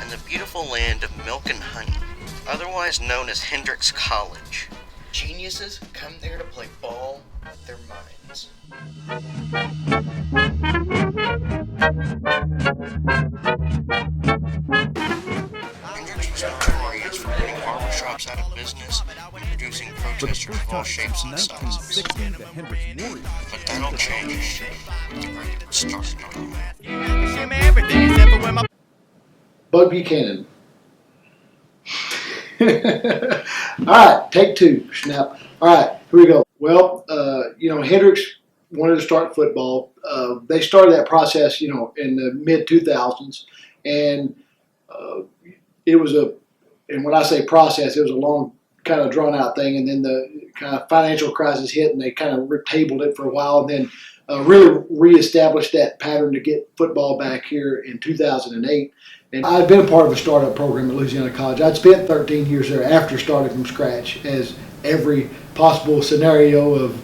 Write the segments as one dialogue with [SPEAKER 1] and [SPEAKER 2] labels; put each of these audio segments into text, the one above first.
[SPEAKER 1] in the beautiful land of milk and honey, otherwise known as Hendrix College. Geniuses come there to play ball with their minds. Hendrix was notorious for putting barbershops out of business and producing protesters of all shapes and sizes. But that'll change with the great start.
[SPEAKER 2] Bud Buchanan. All right, take two. Snap. All right, here we go. Well, Hendrix wanted to start football. They started that process, in the mid 2000s, and and when I say process, it was a long, kind of drawn out thing, and then the kind of financial crisis hit, and they kind of tabled it for a while, and then really reestablished that pattern to get football back here in 2008. And I'd been a part of a startup program at Louisiana College. I'd spent 13 years there after starting from scratch, as every possible scenario of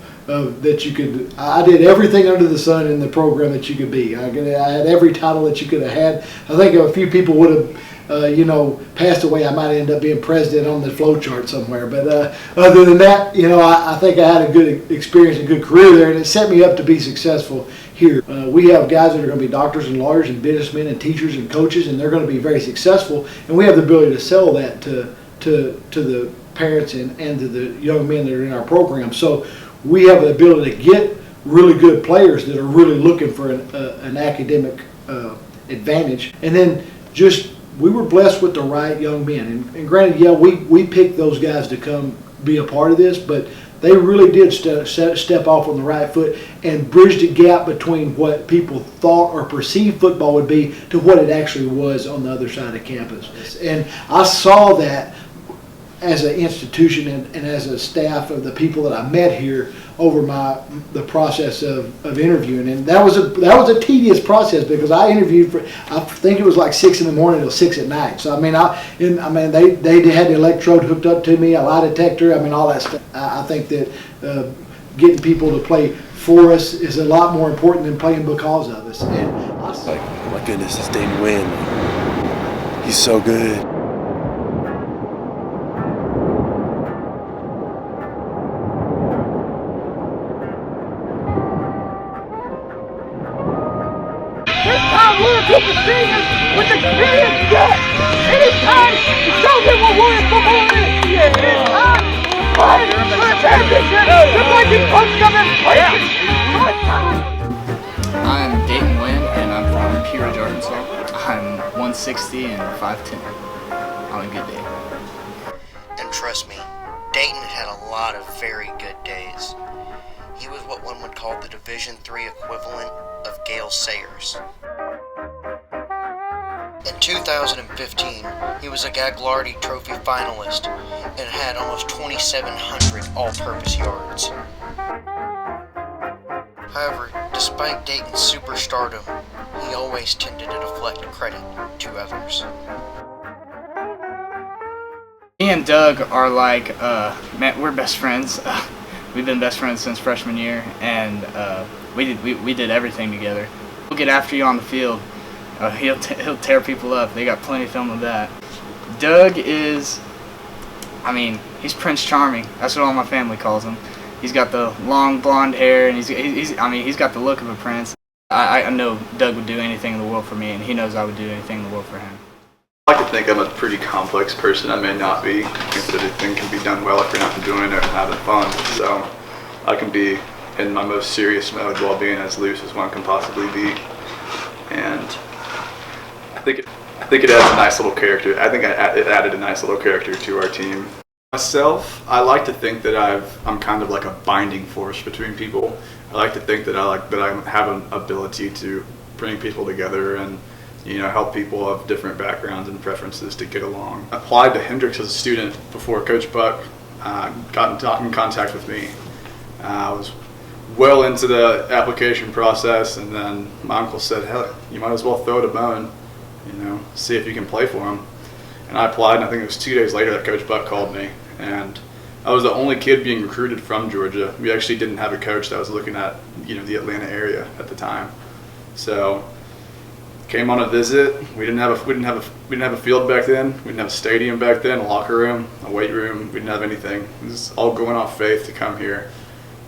[SPEAKER 2] that you could. I did everything under the sun in the program that you could be. I had every title that you could have had. I think if a few people would have, passed away, I might end up being president on the flow chart somewhere. But other than that, I think I had a good experience and good career there, and it set me up to be successful here. We have guys that are going to be doctors and lawyers and businessmen and teachers and coaches, and they're going to be very successful. And we have the ability to sell that to the parents and to the young men that are in our program. So we have the ability to get really good players that are really looking for an academic advantage. And then we were blessed with the right young men. And granted, we picked those guys to come be a part of this, but they really did step off on the right foot and bridge the gap between what people thought or perceived football would be to what it actually was on the other side of campus. And I saw that as an institution and as a staff of the people that I met here over the process of interviewing, and that was a tedious process because I interviewed I think it was like 6 in the morning till 6 at night. So they had the electrode hooked up to me, a lie detector, all that stuff. I think that getting people to play for us is a lot more important than playing because of us. And
[SPEAKER 3] oh my goodness, it's Dayton Wynn. He's so good.
[SPEAKER 4] With experience, yes! It is time to show them what Warrior football is! It is time to fight for a championship! The Viking punch them in places!
[SPEAKER 5] I'm Dayton Wynn, and I'm from Peerage, Arkansas. I'm 160 and 5'10", on a good day.
[SPEAKER 1] And trust me, Dayton had a lot of very good days. He was what one would call the Division III equivalent of Gale Sayers. In 2015, he was a Gagliardi Trophy finalist and had almost 2,700 all-purpose yards. However, despite Dayton's superstardom, he always tended to deflect credit to others.
[SPEAKER 5] Me and Doug are like, we're best friends. We've been best friends since freshman year, and we did everything together. We'll get after you on the field. He'll tear people up. They got plenty of film of that. Doug is, he's Prince Charming. That's what all my family calls him. He's got the long blonde hair, and he's got the look of a prince. I know Doug would do anything in the world for me, and he knows I would do anything in the world for him.
[SPEAKER 6] I like to think I'm a pretty complex person. I may not be. I think that everything can be done well if you're not enjoying it and having fun. So I can be in my most serious mode while being as loose as one can possibly be. And I think it adds a nice little character. I think it added a nice little character to our team. Myself, I like to think that I'm kind of like a binding force between people. I like to think that I have an ability to bring people together and help people of different backgrounds and preferences to get along. I applied to Hendrix as a student before Coach Buck got in contact with me. I was well into the application process, and then my uncle said, "Hell, you might as well throw it a bone, see if you can play for him." And I applied, and I think it was 2 days later that Coach Buck called me, and I was the only kid being recruited from Georgia. We actually didn't have a coach that was looking at the Atlanta area at the time, so came on a visit. We didn't have a field back then. We didn't have a stadium back then, a locker room, a weight room. We didn't have anything. This is all going off faith to come here.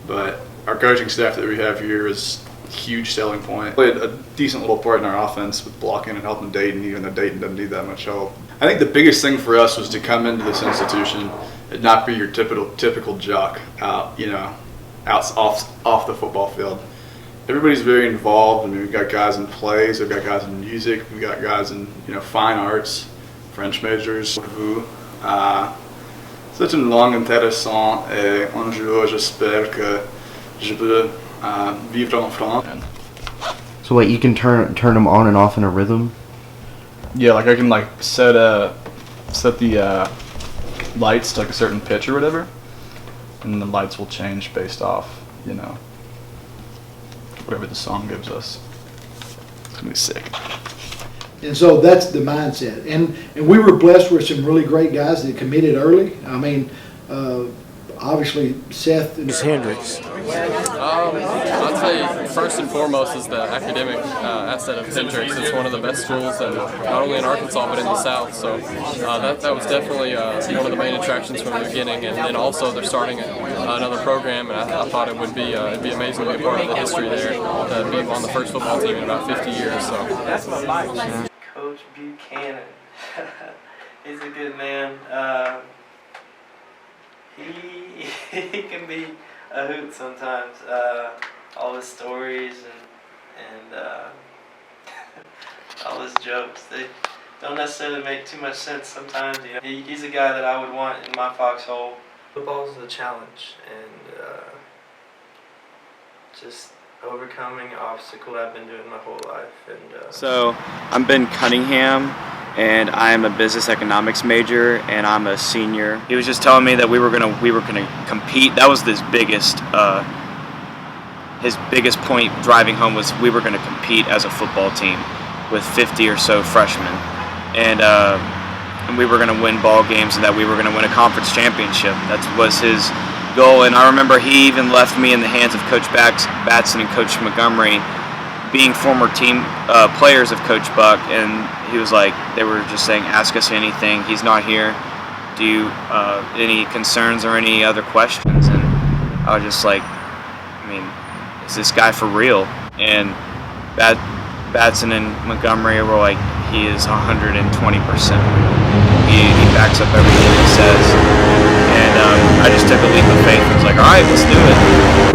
[SPEAKER 6] But our coaching staff that we have here is a huge selling point. Played a decent little part in our offense with blocking and helping Dayton, even though Dayton doesn't need that much help. I think the biggest thing for us was to come into this institution and not be your typical jock out, off the football field. Everybody's very involved. I mean, we've got guys in plays, we've got guys in music, we've got guys in fine arts, French majors. C'est une langue intéressante et un jour j'espère que je peux vivre en France.
[SPEAKER 7] So wait, you can turn them on and off in a rhythm?
[SPEAKER 6] Yeah, like I can set the lights to a certain pitch or whatever, and the lights will change based off whatever the song gives us. It's gonna be sick.
[SPEAKER 2] And so that's the mindset. And we were blessed with some really great guys that committed early. I mean, obviously Seth and
[SPEAKER 3] Hendrix.
[SPEAKER 8] I'd say first and foremost is the academic asset of Hendrix. It's one of the best schools, and not only in Arkansas but in the South. So that was definitely one of the main attractions from the beginning. And then also they're starting another program, and I thought it'd be amazing to be a part of the history there, to be on the first football team in about 50 years. So.
[SPEAKER 9] Coach Buchanan, he's a good man. He can be a hoot sometimes. All his stories and all his jokes, they don't necessarily make too much sense sometimes. He's a guy that I would want in my foxhole. Football is a challenge, and just overcoming an obstacle I've been doing my whole life. And
[SPEAKER 10] So I'm Ben Cunningham, and I'm a business economics major, and I'm a senior. He was just telling me that we were gonna compete. That was his biggest point driving home, was we were gonna compete as a football team with 50 or so freshmen, and we were gonna win ball games, and that we were gonna win a conference championship. That was his goal. And I remember he even left me in the hands of Coach Batson and Coach Montgomery, being former team players of Coach Buck, and he was like, they were just saying, ask us anything, he's not here, do you any concerns or any other questions? And I was just like, I mean, is this guy for real? And Batson and Montgomery were like, he is 120%. He backs up everything he says. And I just took a leap of faith and was like, all right, let's do it.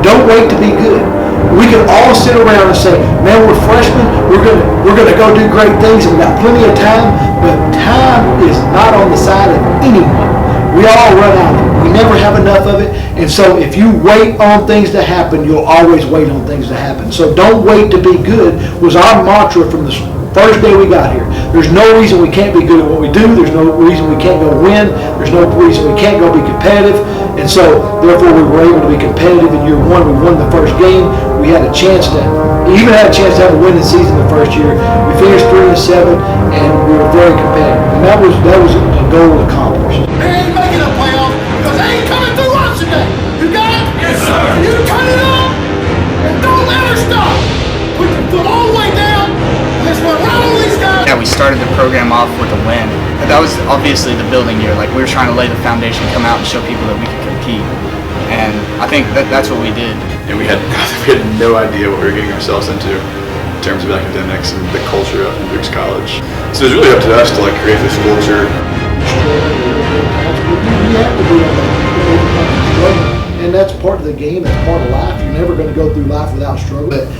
[SPEAKER 2] don't wait to be good. We can all sit around and say, man, we're freshmen, we're gonna go do great things, and we got plenty of time, but time is not on the side of anyone. We all run out of it. We never have enough of it. And so if you wait on things to happen, you'll always wait on things to happen. So don't wait to be good was our mantra from the first day we got here. There's no reason we can't be good at what we do. There's no reason we can't go win. There's no reason we can't go be competitive. And so therefore we were able to be competitive in year one. We won the first game. We had a chance to, even had a chance to have a winning season the first year. We finished 3-7, and we were very competitive. And that was a goal accomplished.
[SPEAKER 4] They ain't making a playoff because they ain't coming through us today. You got it? Yes, sir. You turn it up and don't ever stop. Put your foot all the way down. Let's run right on these guys.
[SPEAKER 5] Yeah, we started the program off with a win. But that was obviously the building year. Like, we were trying to lay the foundation, come out and show people that we could compete. And I think that's what we did.
[SPEAKER 6] And we had no idea what we were getting ourselves into in terms of academics and the culture of Hendrix College. So it was really up to us to create this culture.
[SPEAKER 2] And that's part of the game, that's part of life. You're never going to go through life without struggle. But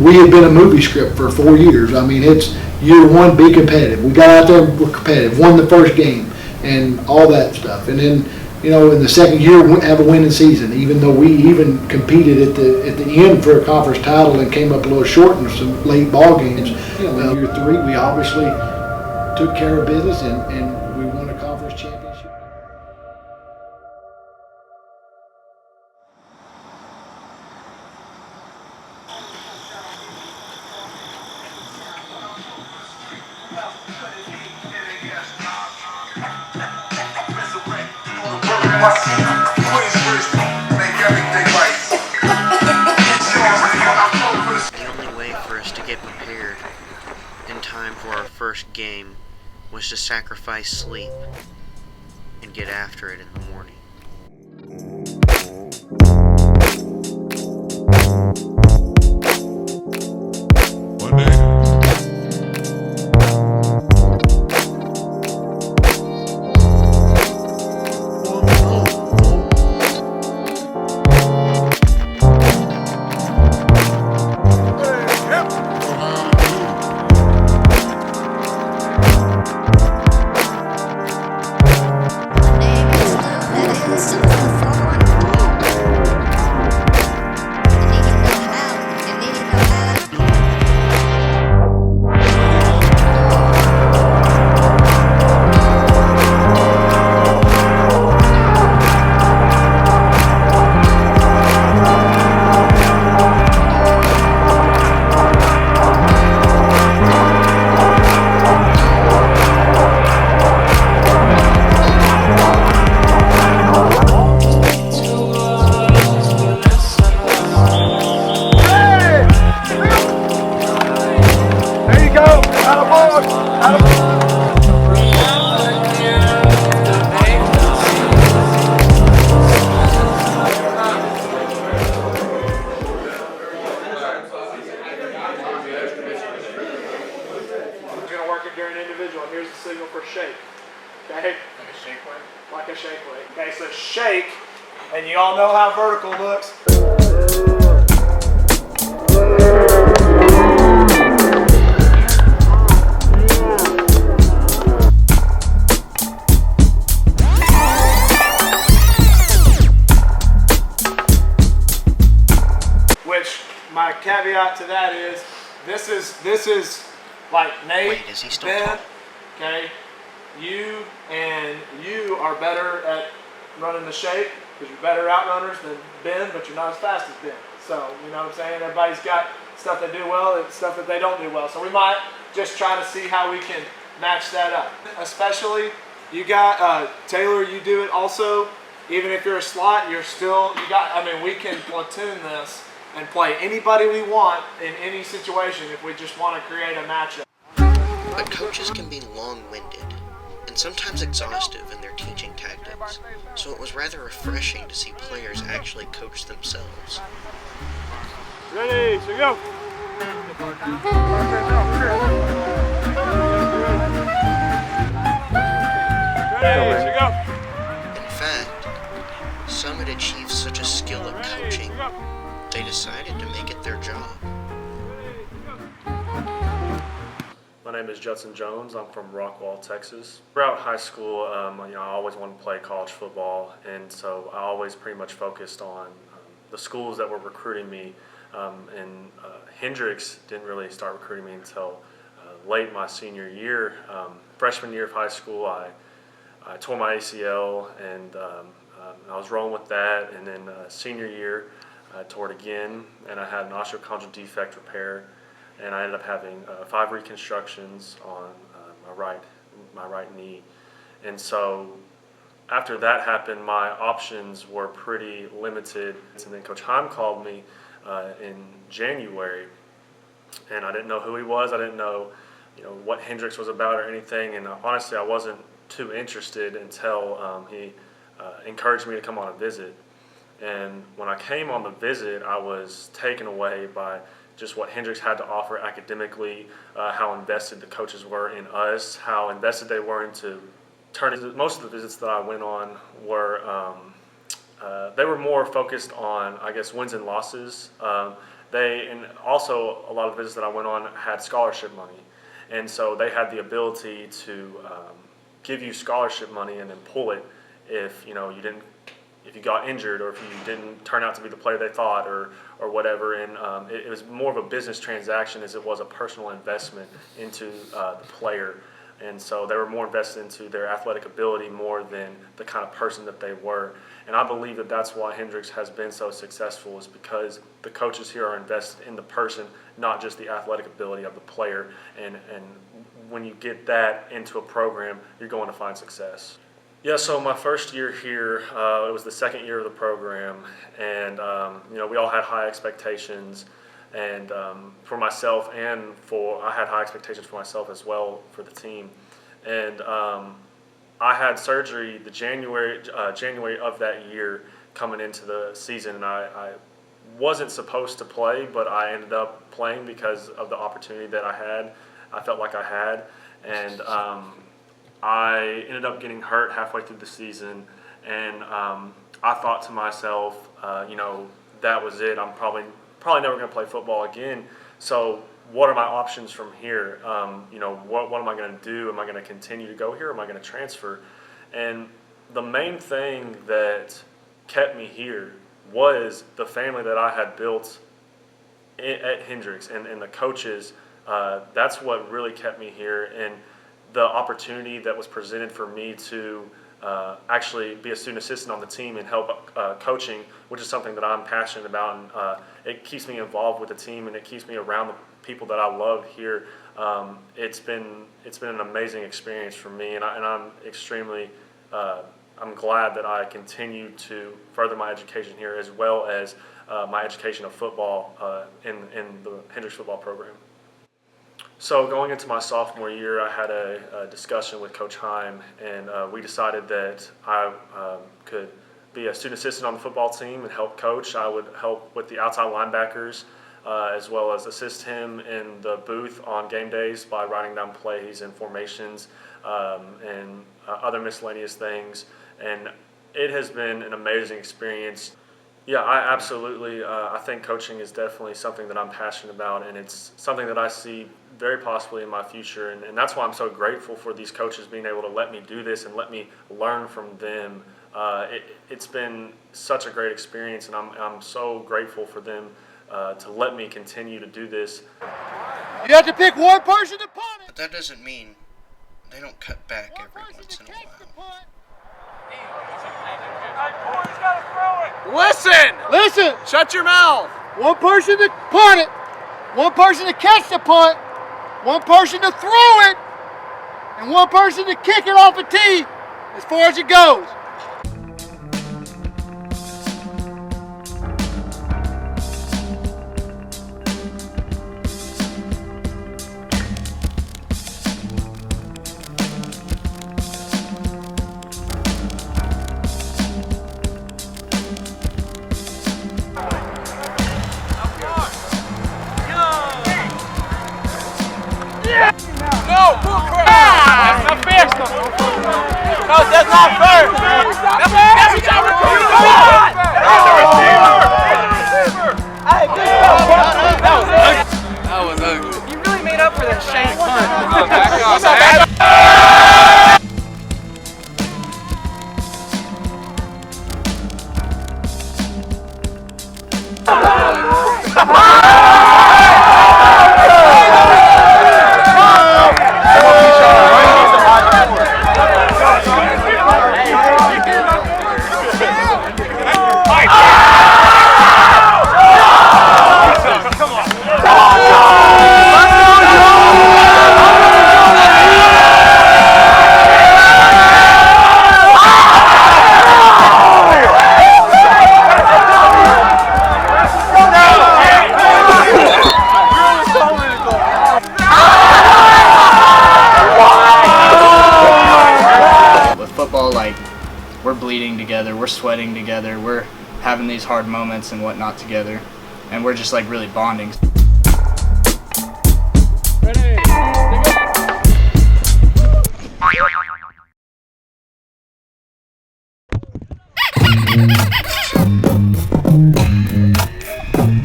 [SPEAKER 2] we had been a movie script for 4 years. I mean, it's year one, be competitive. We got out there, we're competitive, won the first game, and all that stuff. And then, in the second year, have a winning season, even though we even competed at the end for a conference title and came up a little short in some late ball games. In year three, we obviously took care of business and we won a conference championship.
[SPEAKER 1] The only way for us to get prepared in time first game was to sacrifice sleep and get after it in the morning.
[SPEAKER 11] Here's the signal for shake. Okay? Like a shake weight? Like a shake weight. Okay, so shake, and you all know how vertical looks. Which my caveat to that is this is like Nate,
[SPEAKER 1] Wait, is he still
[SPEAKER 11] Ben,
[SPEAKER 1] talking?
[SPEAKER 11] okay, you are better at running the shape because you're better outrunners than Ben, but you're not as fast as Ben. So, you know what I'm saying? Everybody's got stuff they do well and stuff that they don't do well. So we might just try to see how we can match that up. Especially, you got, Taylor, you do it also. Even if you're a slot, we can platoon this and play anybody we want in any situation if we just want to create a matchup.
[SPEAKER 1] But coaches can be long-winded and sometimes exhaustive in their teaching tactics, so it was rather refreshing to see players actually coach themselves.
[SPEAKER 11] Ready, so go! Ready, so go!
[SPEAKER 1] In fact, some had achieved such a skill at coaching, they decided to make it their job.
[SPEAKER 12] My name is Judson Jones. I'm from Rockwall, Texas. Throughout high school, I always wanted to play college football, and so I always pretty much focused on the schools that were recruiting me. Hendrix didn't really start recruiting me until late my senior year. Freshman year of high school, I tore my ACL, and I was rolling with that. And then senior year, I tore it again, and I had an osteochondral defect repair. And I ended up having 5 reconstructions on my right knee. And so after that happened, my options were pretty limited. And then Coach Heim called me in January, and I didn't know who he was. I didn't know, what Hendrix was about or anything. And honestly, I wasn't too interested until he encouraged me to come on a visit. And when I came on the visit, I was taken away by just what Hendrix had to offer academically, how invested the coaches were in us, how invested they were into turning. Most of the visits that I went on were, they were more focused on, I guess, wins and losses. And also a lot of the visits that I went on had scholarship money. And so they had the ability to give you scholarship money and then pull it if, if you got injured or if you didn't turn out to be the player they thought or whatever. And it was more of a business transaction as it was a personal investment into the player. And so they were more invested into their athletic ability more than the kind of person that they were. And I believe that that's why Hendrix has been so successful, is because the coaches here are invested in the person, not just the athletic ability of the player. And when you get that into a program, you're going to find success. Yeah, so my first year here, it was the second year of the program, and we all had high expectations. and for myself and I had high expectations for myself as well for the team. And I had surgery the January of that year coming into the season, and I wasn't supposed to play, but I ended up playing because of the opportunity that I felt like I had. And I ended up getting hurt halfway through the season, and I thought to myself, that was it. I'm probably never going to play football again. So what are my options from here? What am I going to do? Am I going to continue to go here? Or am I going to transfer? And the main thing that kept me here was the family that I had built at Hendrix and the coaches. That's what really kept me here, and the opportunity that was presented for me to actually be a student assistant on the team and help coaching, which is something that I'm passionate about, and it keeps me involved with the team, and it keeps me around the people that I love here. It's been an amazing experience for me, and I'm extremely I'm glad that I continue to further my education here, as well as my education of football in the Hendrix football program. So going into my sophomore year, I had a discussion with Coach Heim, and we decided that I could be a student assistant on the football team and help coach. I would help with the outside linebackers, as well as assist him in the booth on game days by writing down plays and formations and other miscellaneous things. And it has been an amazing experience. Yeah, I absolutely, I think coaching is definitely something that I'm passionate about, and it's something that I see very possibly in my future, and that's why I'm so grateful for these coaches being able to let me do this and let me learn from them. It's been such a great experience, and I'm so grateful for them to let me continue to do this.
[SPEAKER 4] You have to pick one person to punt it.
[SPEAKER 1] But that doesn't mean they don't cut back every once in a while.
[SPEAKER 11] Listen!
[SPEAKER 8] Shut your mouth!
[SPEAKER 4] One person to punt it, one person to catch the punt, one person to throw it, and one person to kick it off a tee as far as it goes.
[SPEAKER 11] That's not fair! That's not
[SPEAKER 3] That was ugly.
[SPEAKER 11] You really made up for that shank
[SPEAKER 5] we're bleeding together, we're sweating together, we're having these hard moments and whatnot together, and we're just like really bonding.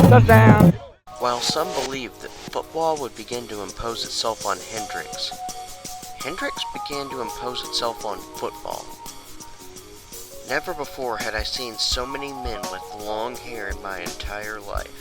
[SPEAKER 11] Touchdown!
[SPEAKER 1] While some believed that football would begin to impose itself on Hendrix, Hendrix began to impose itself on football. Never before had I seen so many men with long hair in my entire life.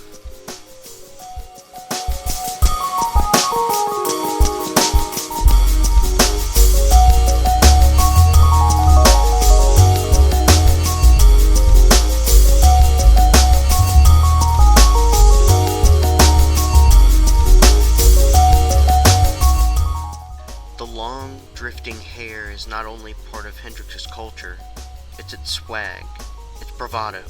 [SPEAKER 1] The long, drifting hair is not only part of Hendrix's culture, it's its swag, its bravado.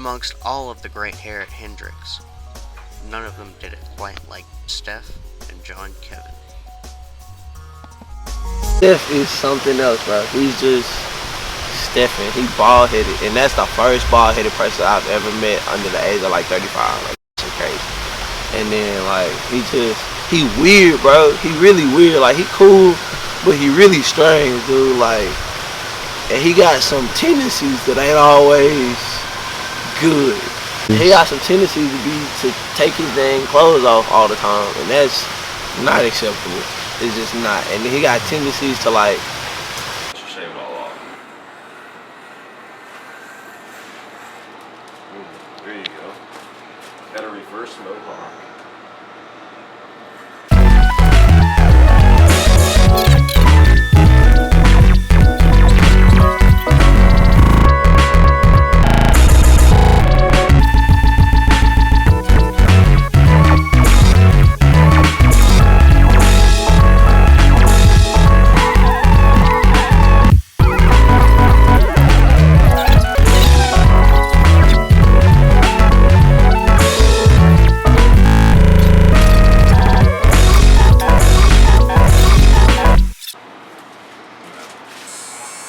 [SPEAKER 1] amongst all of the great hair at Hendrix, none of them did it quite like Steph and John Kevin.
[SPEAKER 13] Steph is something else, bro. He's just Stephen. He bald-headed, and that's the first bald-headed person I've ever met under the age of like 35. Like, that's crazy. And then like he weird, bro. He really weird. Like he cool, but he really strange, dude. Like, and he got some tendencies that ain't always good. He got some tendencies to take his dang clothes off all the time, and that's not acceptable. It's just not. And he got tendencies to like.
[SPEAKER 14] Shave it all off. There you go. Got a reverse mohawk.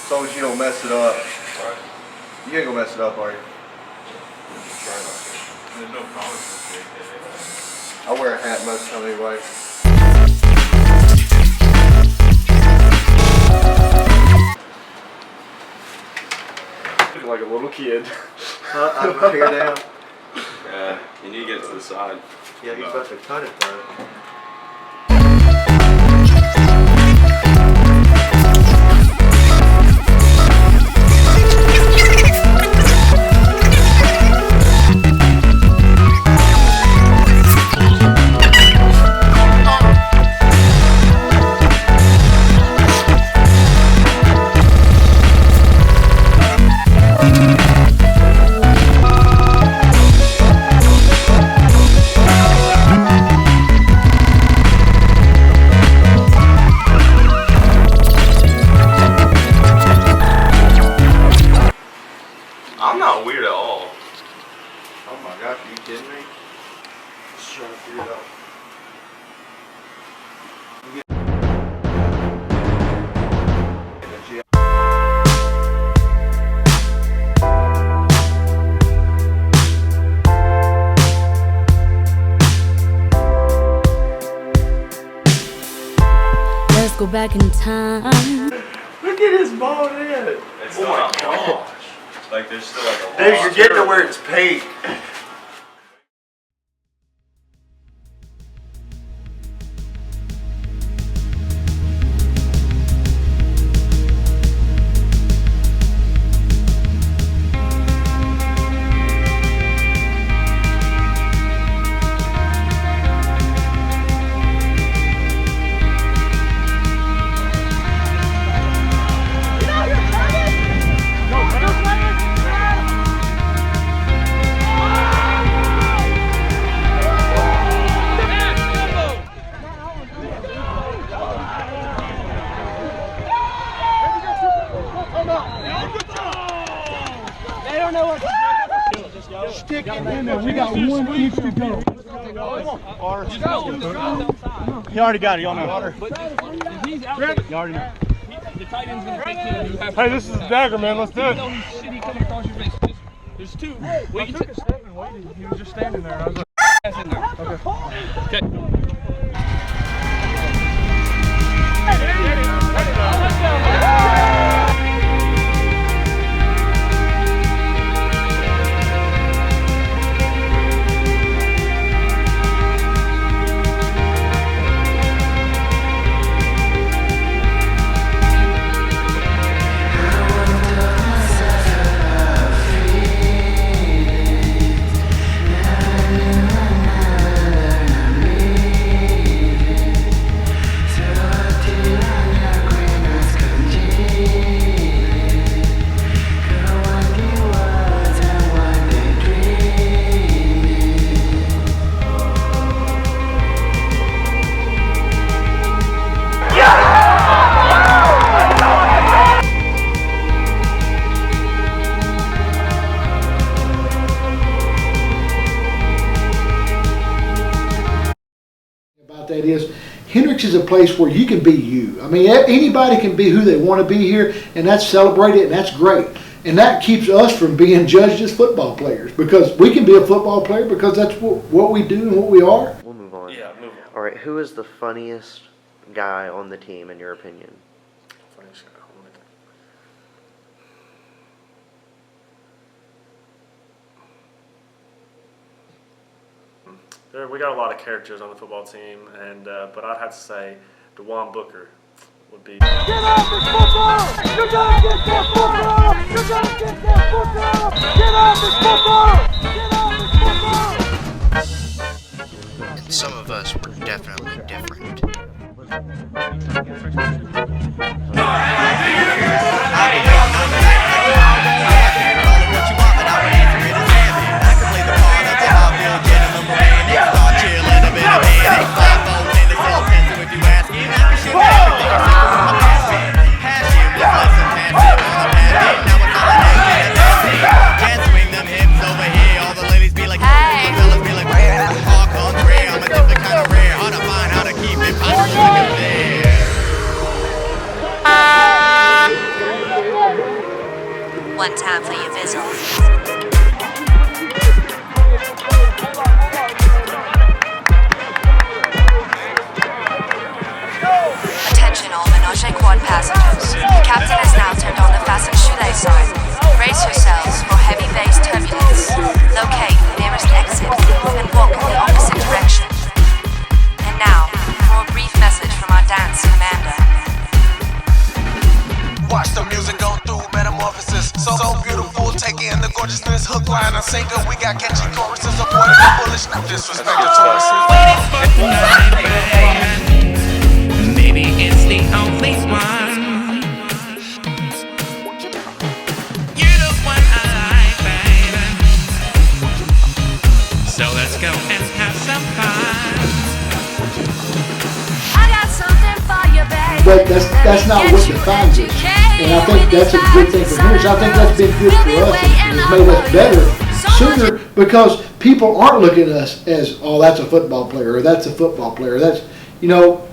[SPEAKER 3] As long as you don't mess it up. Right. You ain't gonna mess it up, are you?
[SPEAKER 14] Try not to. There's no promises.
[SPEAKER 3] I wear a hat most of the time anyway.
[SPEAKER 14] Looking like a little kid.
[SPEAKER 3] I'm right here now.
[SPEAKER 14] Yeah, you need to get to the side.
[SPEAKER 3] Yeah, he's about to cut it though.
[SPEAKER 14] I'm not weird at all.
[SPEAKER 3] Oh my gosh, are you kidding me? Just trying to figure it out.
[SPEAKER 15] Let's go back in time.
[SPEAKER 3] Look at his bald head.
[SPEAKER 14] It's still not gosh. Like there's still like a
[SPEAKER 3] Dude, you're getting to where it's pink.
[SPEAKER 4] Stick it in there. We got 1 inch to go.
[SPEAKER 16] He already got it. Y'all know.
[SPEAKER 4] You already know.
[SPEAKER 16] Hey, this is a dagger, man. Let's do it.
[SPEAKER 4] There's two.
[SPEAKER 16] I took a step and waited. He was just standing there. I was like, okay.
[SPEAKER 2] Hendrix is a place where you can be you. I mean, anybody can be who they want to be here, and that's celebrated, and that's great. And that keeps us from being judged as football players, because we can be a football player because that's what we do and what we are.
[SPEAKER 7] We'll move on.
[SPEAKER 12] Yeah, move on.
[SPEAKER 7] All right, who is the funniest guy on the team, in your opinion?
[SPEAKER 12] Funniest guy on the team. We got a lot of characters on the football team, and but I'd have to say DeJuan Booker would be.
[SPEAKER 4] Get off this football! You gotta get that football! You gotta get that football! Get off this football! Get off this football!
[SPEAKER 1] And some of us were definitely different.
[SPEAKER 17] One time for your visit. Attention all Menage Quad passengers. The captain has now turned on the fasten shoelace sign. Brace yourselves for heavy bass turbulence. Locate the nearest exit and walk in the opposite direction. And now, for a brief message from our dance commander.
[SPEAKER 18] Watch the music go through metamorphosis. So beautiful, taking in the gorgeousness. Hook, line, and sinker. We got catchy choruses. Avoiding the bullish, no disrespect to us.
[SPEAKER 19] Waiting for tonight, baby. Maybe it's the only one. You're the one I like, baby. So let's go and have some fun.
[SPEAKER 4] I got something for you, baby.
[SPEAKER 2] But that's not what defines us. And I think that's a good thing for Hendrix. I think that's been good for us and has made us better sooner, because people aren't looking at us as, oh, that's a football player, or that's a football player. That's, you know,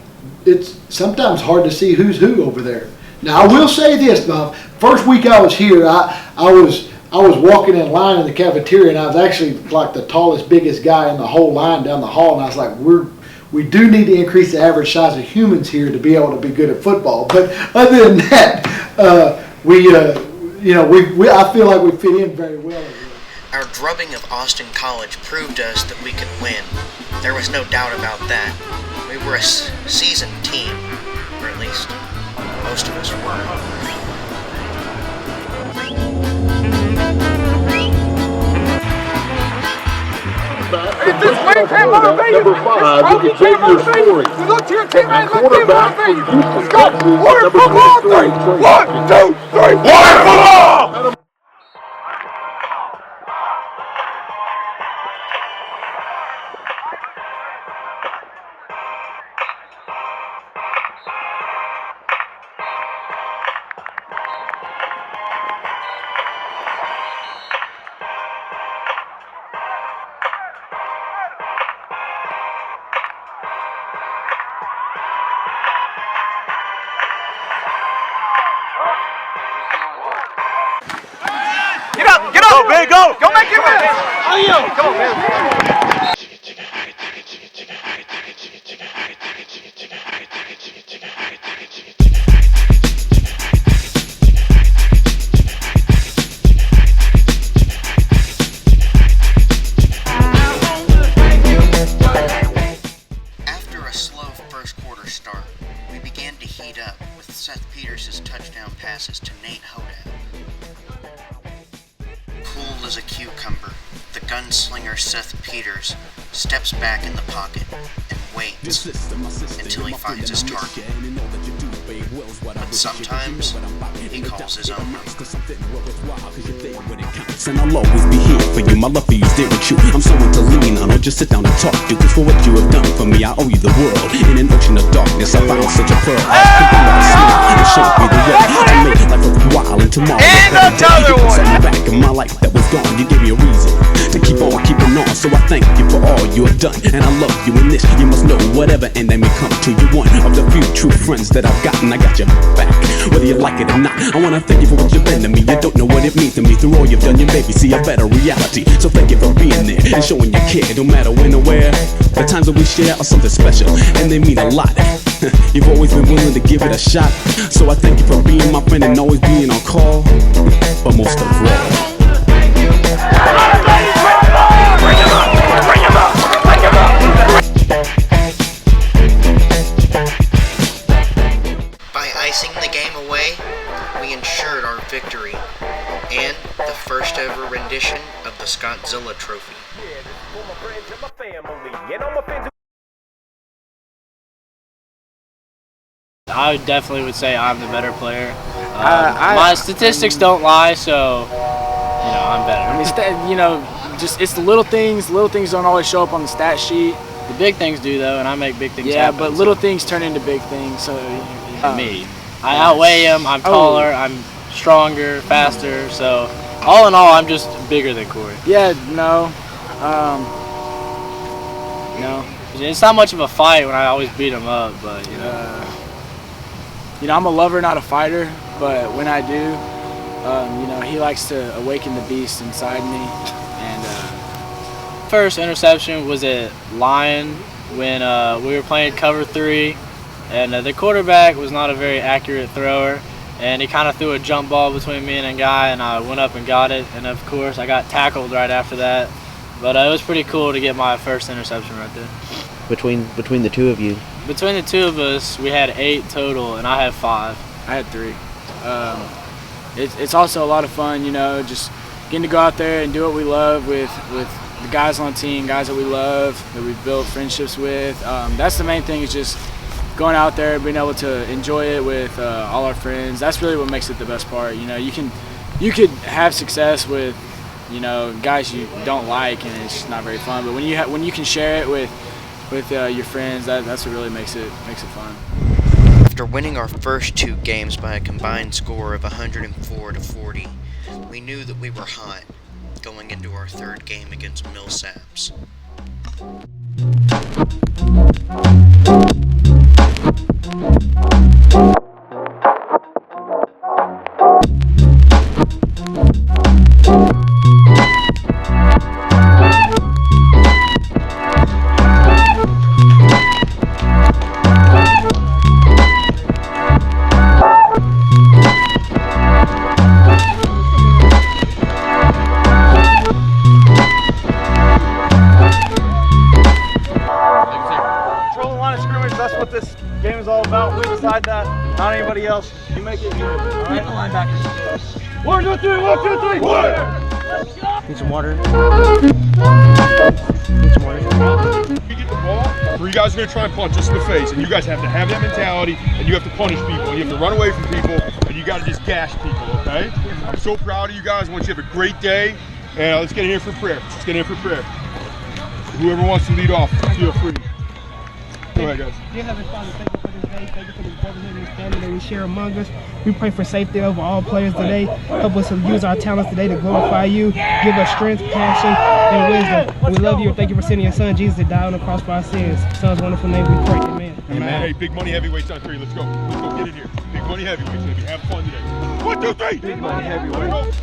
[SPEAKER 2] it's sometimes hard to see who's who over there. Now, I will say this, Bob. First week I was here, I was walking in line in the cafeteria, and I was actually like the tallest, biggest guy in the whole line down the hall, and I was like, we do need to increase the average size of humans here to be able to be good at football. But other than that, I feel like we fit in very well.
[SPEAKER 1] Our drubbing of Austin College proved to us that we could win. There was no doubt about that. We were a seasoned team, or at least most of us were.
[SPEAKER 4] It's this way, can't motivate you. Number 5, you can't motivate you. You look to your teammates, look to motivate you. Let's go. Warrior football, 3. 1, 2, 3. Warrior football! Get up! Go, man, go! Go make your win! Come on, man.
[SPEAKER 1] After a slow first quarter start, we began to heat up with Seth Peters' touchdown passes to Nate Hodab. Cool as a cucumber, the gunslinger Seth Peters steps back in the pocket and waits until he finds his target. But sometimes he calls his own number.
[SPEAKER 20] And I'll always be here for you. My love for you stay with you. I'm someone to lean on or just sit down and talk to. Cause for what you have done for me, I owe you the world. In an ocean of darkness, I found such a pearl. Could be like a snake and show me the way. I made life worthwhile and tomorrow.
[SPEAKER 4] And another one!
[SPEAKER 20] Back in my life that was gone, you gave me a reason to keep on keeping on. around. So I thank you for all you have done, and I love you in this. You must know whatever end I may come to, you're one of the few true friends that I've gotten. I got your back, whether you like it or not. I wanna thank you for what you've been to me. You don't know what it means to me. Through all you've done, you made me see a better reality. So thank you for being there and showing your care, no matter when or where. The times that we share are something special, and they mean a lot. You've always been willing to give it a shot. So I thank you for being my friend and always being on call. But most of all,
[SPEAKER 1] by icing the game away, we ensured our victory and the first ever rendition of the Scottzilla Trophy.
[SPEAKER 5] I definitely would say I'm the better player. My statistics don't lie, so I'm better.
[SPEAKER 11] I mean, just it's the little things. Little things don't always show up on the stat sheet.
[SPEAKER 5] The big things do though, and I make big things
[SPEAKER 11] Yeah,
[SPEAKER 5] happen.
[SPEAKER 11] but little things turn into big things. So
[SPEAKER 5] me, I outweigh him. I'm taller. I'm stronger, faster. So all in all, I'm just bigger than Corey.
[SPEAKER 11] Yeah, no.
[SPEAKER 5] It's not much of a fight when I always beat him up, but
[SPEAKER 11] I'm a lover, not a fighter. But when I do, he likes to awaken the beast inside me. And
[SPEAKER 5] first interception was at Lion when we were playing cover 3, and the quarterback was not a very accurate thrower, and he kind of threw a jump ball between me and a guy, and I went up and got it, and of course I got tackled right after that. But it was pretty cool to get my first interception right there.
[SPEAKER 7] Between the two of you?
[SPEAKER 5] Between the two of us, we had 8 total, and I had 5.
[SPEAKER 11] I had 3. It's also a lot of fun, just getting to go out there and do what we love with the guys on the team, guys that we love, that we've built friendships with. That's the main thing, is just going out there, being able to enjoy it with all our friends. That's really what makes it the best part. You could have success with guys you don't like, and it's just not very fun. But when you can share it with your friends, that's what really makes it fun.
[SPEAKER 1] After winning our first 2 games by a combined score of 104-40, we knew that we were hot going into our 3rd game against Millsaps.
[SPEAKER 16] That's what this game is all about. We decide that, not anybody else. You make it good. All right, the linebackers. 1, 2, 3. 1, 2, 3. Let's go.
[SPEAKER 7] Need some water?
[SPEAKER 16] You get the ball, 3 guys are going to try and punch us in the face, and you guys have to have that mentality, and you have to punish people, and you have to run away from people, and you got to just gash people, okay? I'm so proud of you guys. I want you to have a great day, and let's get in here for prayer. Let's get in here for prayer. Whoever wants to lead off, feel free. Go ahead, guys.
[SPEAKER 21] Dear Heavenly Father, thank you for this day. Thank you for this brotherhood and family that we share among us. We pray for safety over all players today. Help us to use our talents today to glorify you. Give us strength, passion, and wisdom. We love you and thank you for sending your son Jesus to die on the cross for our sins. In Son's wonderful name we pray. Amen.
[SPEAKER 16] Amen. Hey, Big Money Heavyweights on 3. Let's go. Let's go. Get in here. Big Money Heavyweights. Baby. Have fun today. 1, 2, 3. Big Money Heavyweights.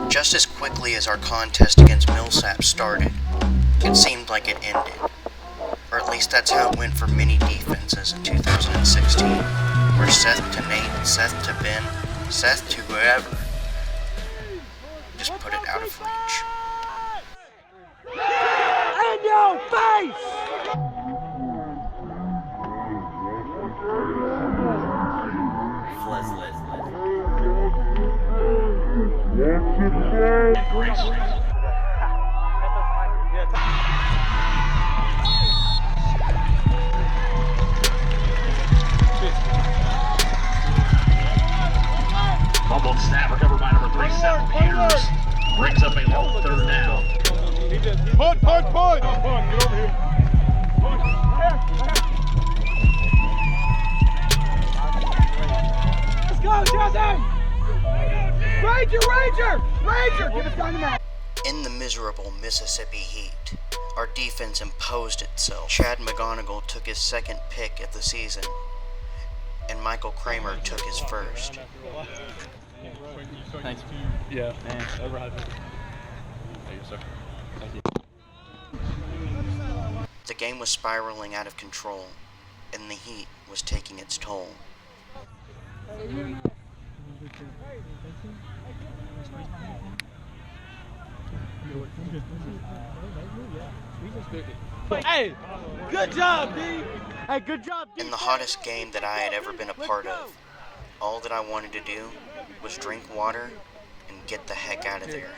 [SPEAKER 1] Just as quickly as our contest against Millsaps started, it seemed like it ended. Or at least that's how it went for many defenses in 2016, where Seth to Nate, Seth to Ben, Seth to whoever just put it out of reach.
[SPEAKER 4] In your face!
[SPEAKER 22] Fumbled snap recovered by number 37 Peters. Brings up a long 3rd down.
[SPEAKER 16] Punt! Get over here.
[SPEAKER 4] Ranger, give us down the mat.
[SPEAKER 1] In the miserable Mississippi heat, our defense imposed itself. Chad McGonigal took his second pick of the season, and Michael Kramer took his first.
[SPEAKER 8] Thanks. Yeah. Thank you, sir. Thank you.
[SPEAKER 1] The game was spiraling out of control, and the heat was taking its toll.
[SPEAKER 4] Hey, good job, D. Hey, good job, D.
[SPEAKER 1] In the hottest game that I had ever been a part of, all that I wanted to do was drink water and get the heck out of there.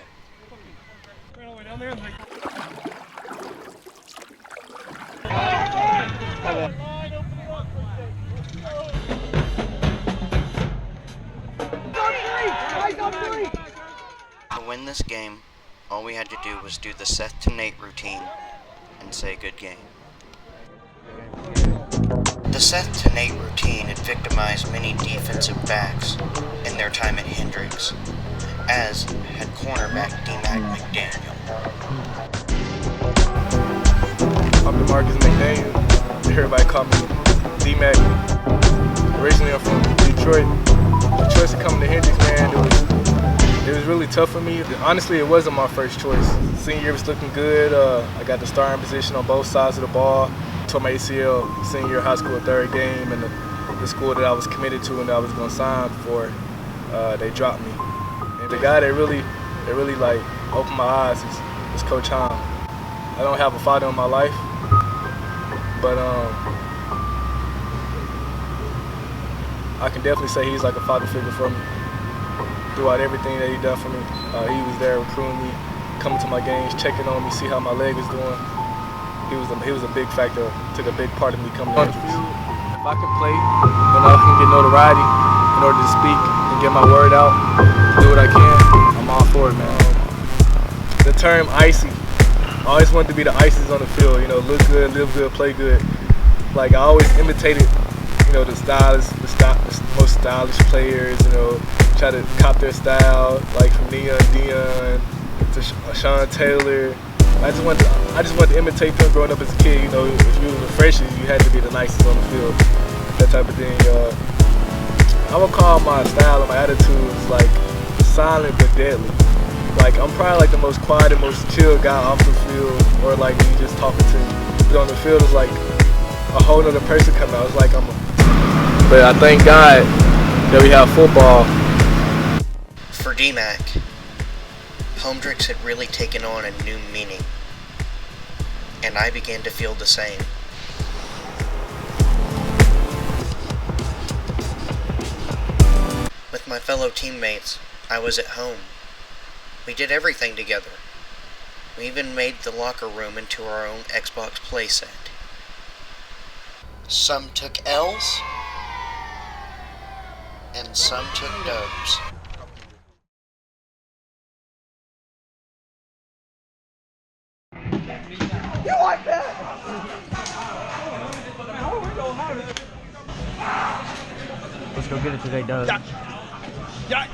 [SPEAKER 1] To win this game, all we had to do was do the Seth to Nate routine and say good game. The Seth to Nate routine had victimized many defensive backs in their time at Hendrix, as had cornerback D-Mac McDaniel.
[SPEAKER 11] I'm DeMarcus McDaniel. Everybody call me D-Mac. Originally I'm from Detroit. The choice of coming to Hendrix, man, it was really tough for me. Honestly, it wasn't my first choice. Senior year was looking good. I got the starting position on both sides of the ball. Tore my ACL senior year of high school, third game, and the school that I was committed to and that I was going to sign for, they dropped me. And the guy that really like opened my eyes is Coach Hahn. I don't have a father in my life, but I can definitely say he's like a father figure for me. Throughout everything that he done for me, he was there recruiting me, coming to my games, checking on me, see how my leg was doing. He was a big factor, took a big part of me coming on the field. If I can play, then I can get notoriety in order to speak and get my word out, do what I can, I'm all for it, man. The term icy, I always wanted to be the ices on the field, you know, look good, live good, play good. Like I always imitated, you know, the most stylish players, you know, try to cop their style, like from Dion to Sean Taylor. I just wanted to imitate them growing up as a kid. You know, if you were the freshest, you had to be the nicest on the field, that type of thing. I would call my style and my attitudes like silent but deadly. Like I'm probably like the most quiet and most chill guy off the field, or like me just talking to me. But on the field, it's like a whole other person coming out. It's like but I thank God that we have football.
[SPEAKER 1] For D-Mac, Hendrix had really taken on a new meaning, and I began to feel the same. With my fellow teammates, I was at home. We did everything together. We even made the locker room into our own Xbox playset. Some took L's, and some took dubs.
[SPEAKER 4] You like that?
[SPEAKER 7] Let's go get it today, Doug.
[SPEAKER 4] Yeah.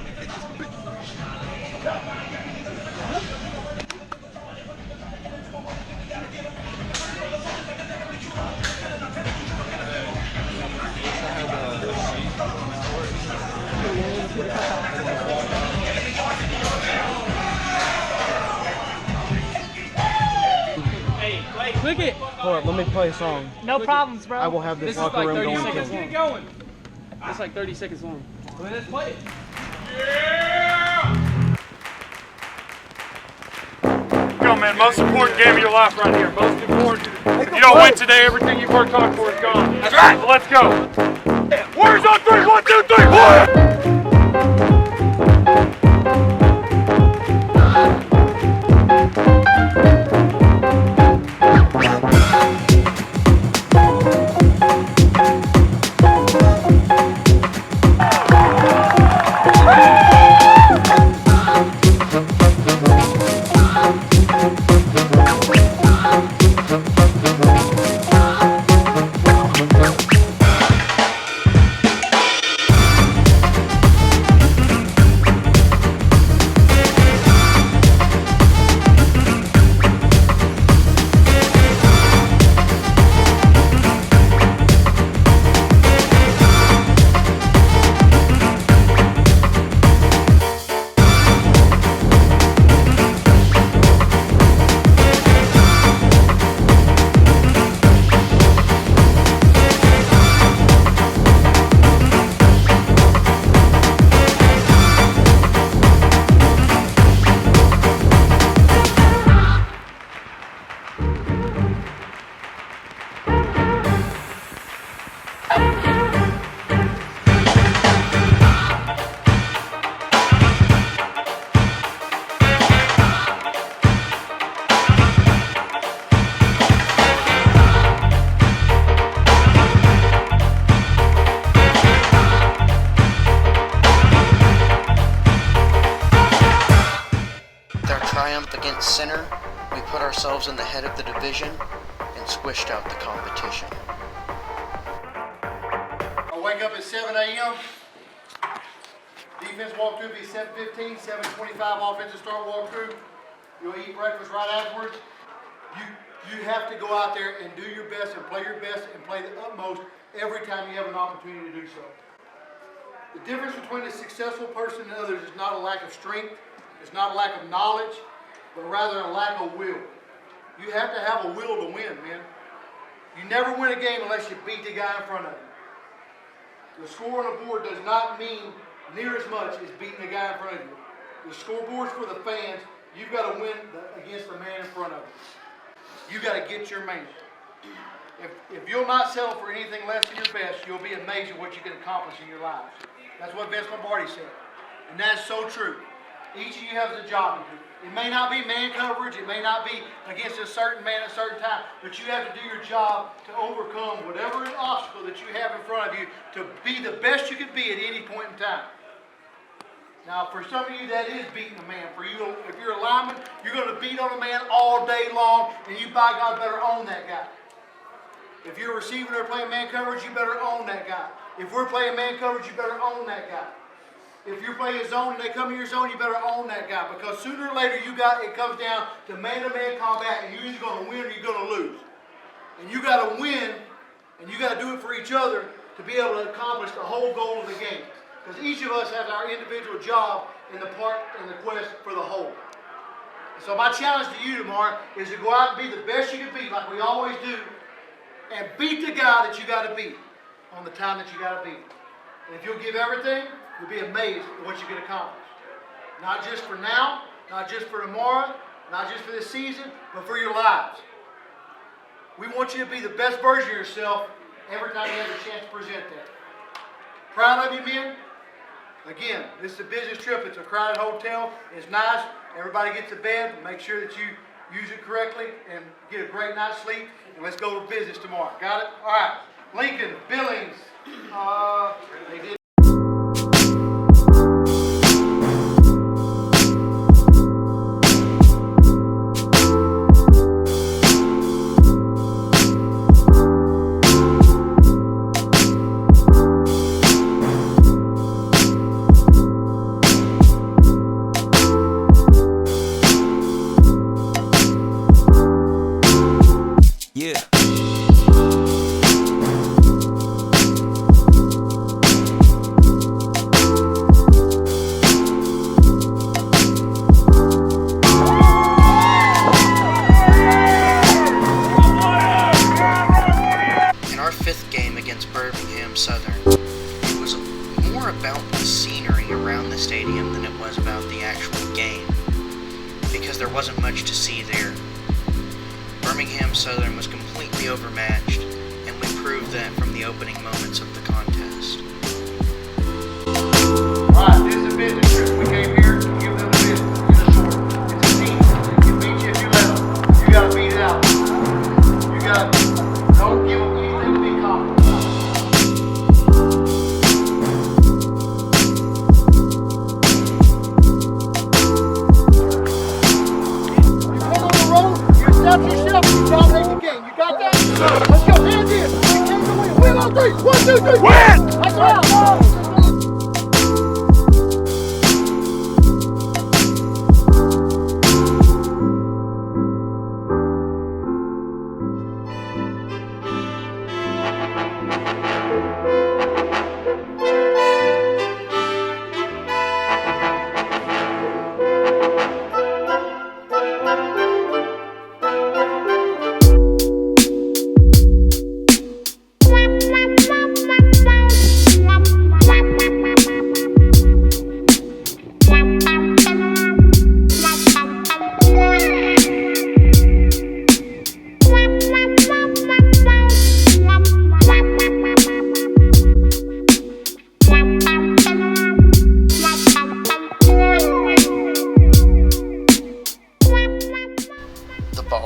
[SPEAKER 21] Click it.
[SPEAKER 7] Hold up, let me play a song.
[SPEAKER 21] No problems, bro.
[SPEAKER 7] I will have this locker
[SPEAKER 21] is
[SPEAKER 7] room
[SPEAKER 21] like 30
[SPEAKER 7] going
[SPEAKER 21] seconds
[SPEAKER 7] till-
[SPEAKER 21] long. Keep going. It's like 30 seconds long. Well, let's play it.
[SPEAKER 16] Go, man. Most important game of your life right here. Most important. If you don't win today, everything you've worked hard for is gone. That's right. So let's go. Warriors on three. 1, 2, 3. Warriors!
[SPEAKER 1] Against Center, we put ourselves in the head of the division and squished out the competition.
[SPEAKER 2] I wake up at 7 a.m. Defense walkthrough be 7:15, 7:25 offensive start walkthrough. You'll eat breakfast right afterwards. You have to go out there and do your best and play your best and play the utmost every time you have an opportunity to do so. The difference between a successful person and others is not a lack of strength, it's not a lack of knowledge, but rather a lack of will. You have to have a will to win, man. You never win a game unless you beat the guy in front of you. The score on the board does not mean near as much as beating the guy in front of you. The scoreboard's for the fans. You've got to win against the man in front of you. You got to get your man. If you'll not settle for anything less than your best, you'll be amazed at what you can accomplish in your lives. That's what Vince Lombardi said. And that's so true. Each of you has a job to do. It may not be man coverage, it may not be against a certain man at a certain time, but you have to do your job to overcome whatever obstacle that you have in front of you to be the best you can be at any point in time. Now, for some of you, that is beating a man. For you, if you're a lineman, you're going to beat on a man all day long, and you, by God, better own that guy. If you're a receiver or playing man coverage, you better own that guy. If we're playing man coverage, you better own that guy. If you're playing zone and they come in your zone, you better own that guy, because sooner or later it comes down to man-to-man combat, and you're either going to win or you're going to lose. And you got to win, and you got to do it for each other to be able to accomplish the whole goal of the game. Because each of us has our individual job in the quest for the whole. So my challenge to you tomorrow is to go out and be the best you can be, like we always do, and beat the guy that you got to beat on the time that you got to beat. And if you'll give everything, you'll be amazed at what you can accomplish. Not just for now, not just for tomorrow, not just for this season, but for your lives. We want you to be the best version of yourself every time you have a chance to present that. Proud of you, men. Again, this is a business trip. It's a crowded hotel. It's nice. Everybody gets to bed. Make sure that you use it correctly and get a great night's sleep. And let's go to business tomorrow. Got it? All right. Lincoln, Billings. They did.
[SPEAKER 1] Wasn't much to see there. Birmingham Southern was completely overmatched, and we proved that from the opening moments of the contest.
[SPEAKER 2] Alright, this is a business trip. We came here to give them a business. It's a team. You beat you if you let them. You gotta beat it out. You gotta, don't give them anything to be confident. Stop yourself and you dominate the game. You got that? Let's go. Hands in. You came to win. Win on three. 1, 2, 3. Win! Let's go.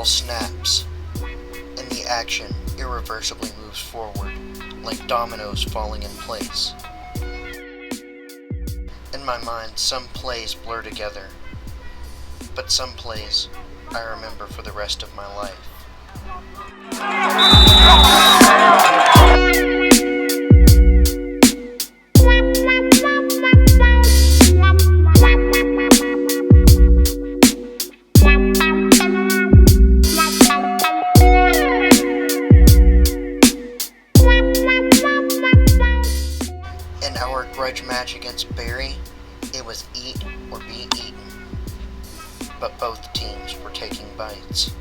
[SPEAKER 1] Snaps, and the action irreversibly moves forward, like dominoes falling in place. In my mind, some plays blur together. but some plays I remember for the rest of my life. In our grudge match against Barry, it was eat or be eaten. But both teams were taking bites.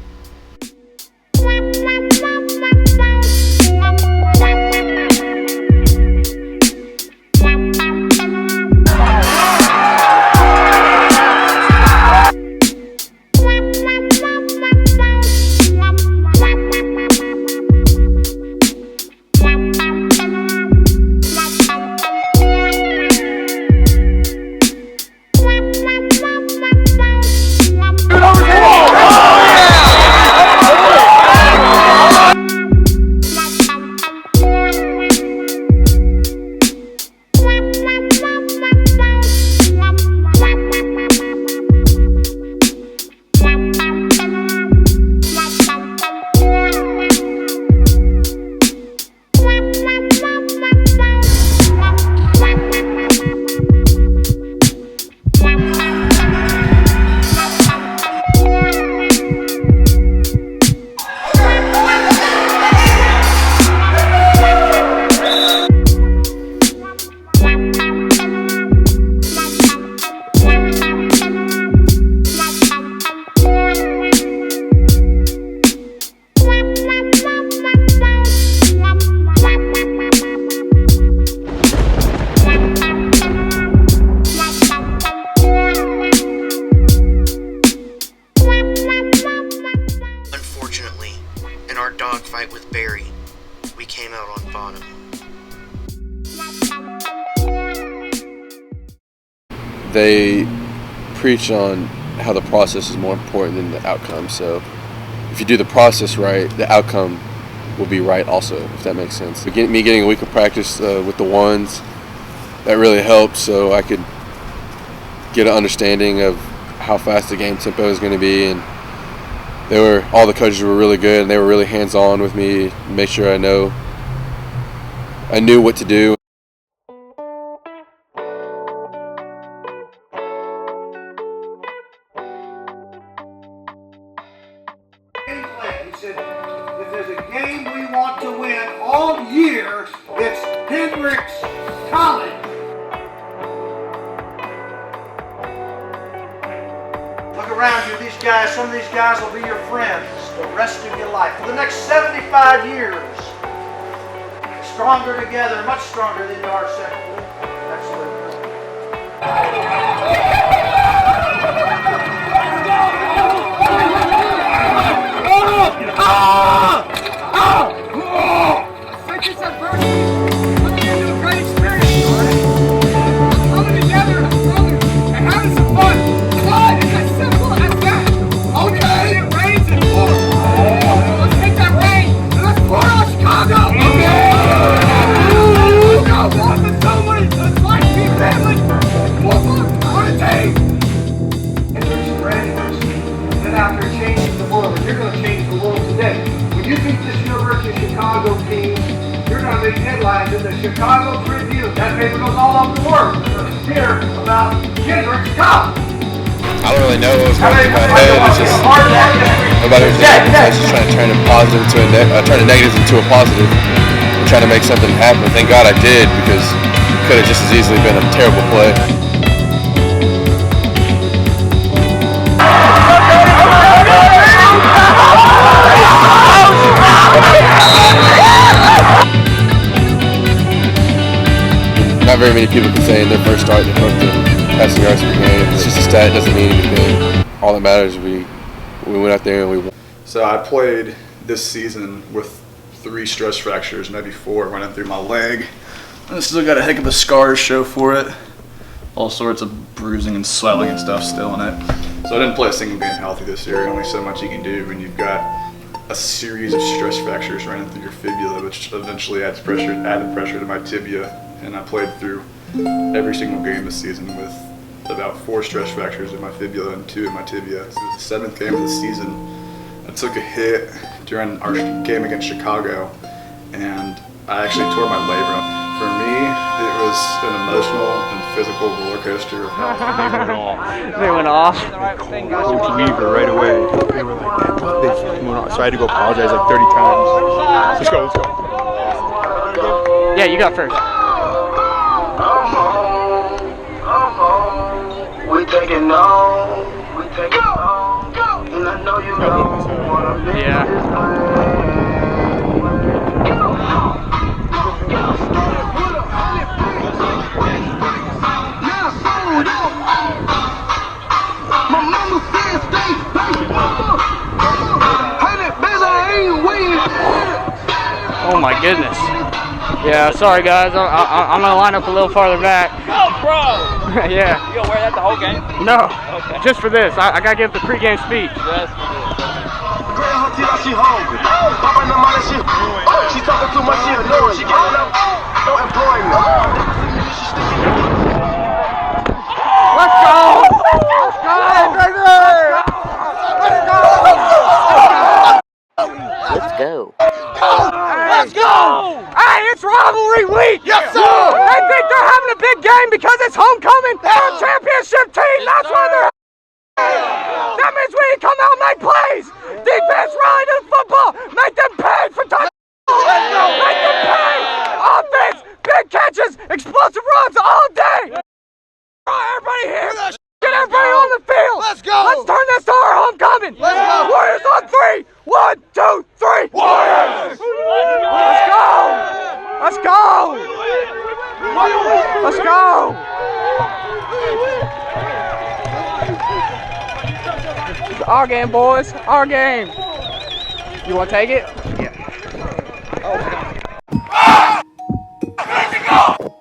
[SPEAKER 1] Unfortunately, in our dogfight with Barry, we came out on bottom.
[SPEAKER 3] They preach on how the process is more important than the outcome. So if you do the process right, the outcome will be right also, if that makes sense. Me getting a week of practice with the ones, that really helped so I could get an understanding of how fast the game tempo is going to be. And all the coaches were really good, and they were really hands-on with me, make sure I knew what to do.
[SPEAKER 4] He said, if there's a game we want to win all year, it's Hendrix College. Look around you, these guys, some of these guys will be your friends the rest of your life. For the next 75 years, stronger together, much stronger than you are separately. Absolutely. Headlines in the Chicago Tribune. That paper goes all over the world. Hear about Hendrix College.
[SPEAKER 3] I don't really know what was going through my head. It's just about everything. I was just trying to turn a positive turn a negative into a positive, and trying to make something happen. Thank God I did, because it could have just as easily been a terrible play. Not very many people can say in their first start they're close to passing yards per game. It's just a stat, it doesn't mean anything. All that matters is we went out there and we won.
[SPEAKER 6] So I played this season with 3 stress fractures, maybe 4 running through my leg. I still got a heck of a scar to show for it. All sorts of bruising and swelling and stuff still in it. So I didn't play a single game healthy this year. Only so much you can do when you've got a series of stress fractures running through your fibula, which eventually added pressure to my tibia. And I played through every single game this season with about 4 stress fractures in my fibula and 2 in my tibia. It was the 7th game of the season. I took a hit during our game against Chicago, and I actually tore my labrum. For me, it was an emotional and physical roller coaster.
[SPEAKER 9] They went off.
[SPEAKER 16] Coach Weaver right away. They were like, they went off. So I had to go apologize like 30 times. Let's go, let's go.
[SPEAKER 9] Yeah, you got first.
[SPEAKER 4] We take it on, we take it on, and I know you don't wanna miss this. My mama said stay faithful. Hey, that bitch, I ain't waiting.
[SPEAKER 9] Oh my goodness. Yeah, sorry guys. I'm gonna line up a little farther back.
[SPEAKER 10] Oh, bro!
[SPEAKER 9] Yeah.
[SPEAKER 10] You gonna wear that the whole game?
[SPEAKER 9] No.
[SPEAKER 10] Okay.
[SPEAKER 9] Just for this. I gotta give the pregame speech.
[SPEAKER 10] Just for this.
[SPEAKER 4] She hungry. Papa in the money, she talking too much, she annoying. She getting up, no employment.
[SPEAKER 9] Let's go! Let's go!
[SPEAKER 10] Let's go!
[SPEAKER 9] Let's go! Hey, it's rivalry week! Yes, sir! They think they're having a big game because it's homecoming for a championship team. That's why they're. That means we can come out and make plays. Defense rally to the football. Make them pay for touchdowns. Make them pay. Offense, big catches, explosive runs all day. Everybody here. Get everybody on the field. Let's go. Let's turn this to our homecoming. Let's go. Warriors on 3. 1, 2, 3. Warriors. Let's go. Let's go. Let's go. It's our game, boys. Our game. You want to take it? Yeah. Oh. Let's go.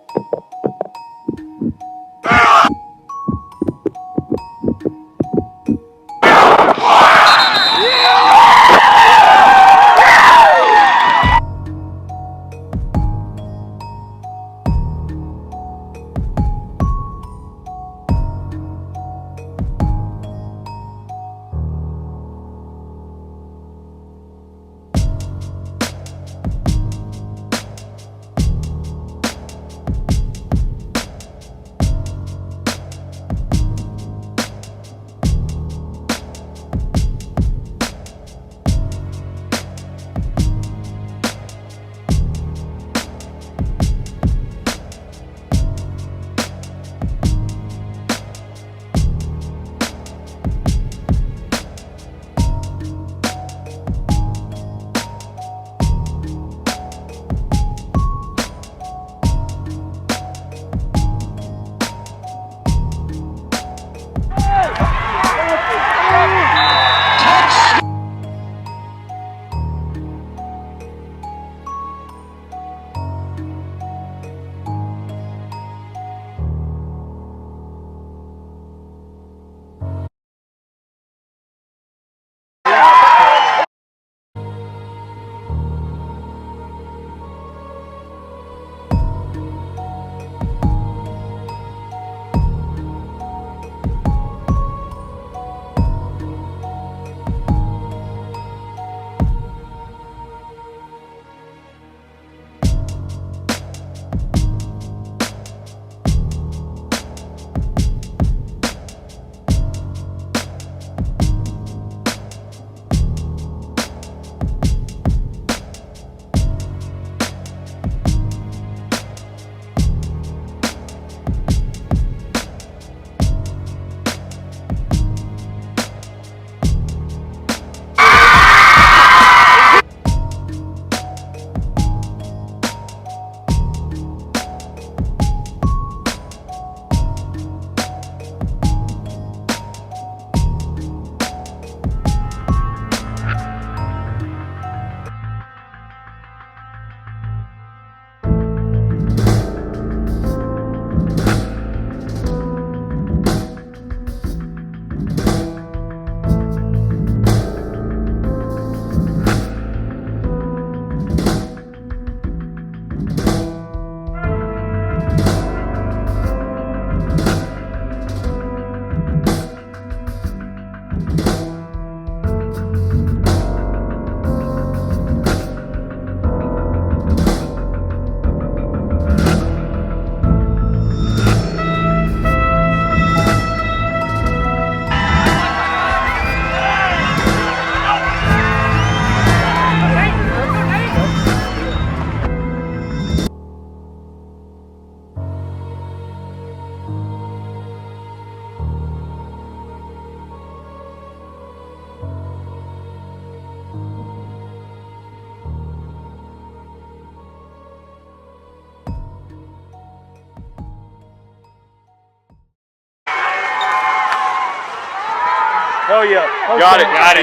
[SPEAKER 10] Hell yeah.
[SPEAKER 13] Got it.
[SPEAKER 10] He crossed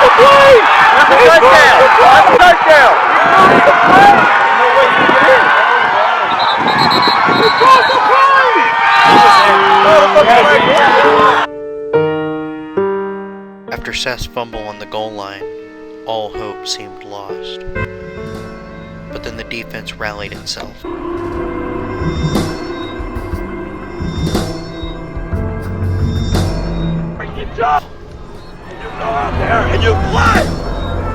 [SPEAKER 10] the
[SPEAKER 13] play.
[SPEAKER 10] That's a touchdown. That's a touchdown.
[SPEAKER 13] No way you can get in.
[SPEAKER 10] He crossed the play.
[SPEAKER 1] After Seth's fumble on the goal line, all hope seemed lost. But then the defense rallied itself.
[SPEAKER 10] You jump. You go out there and you play.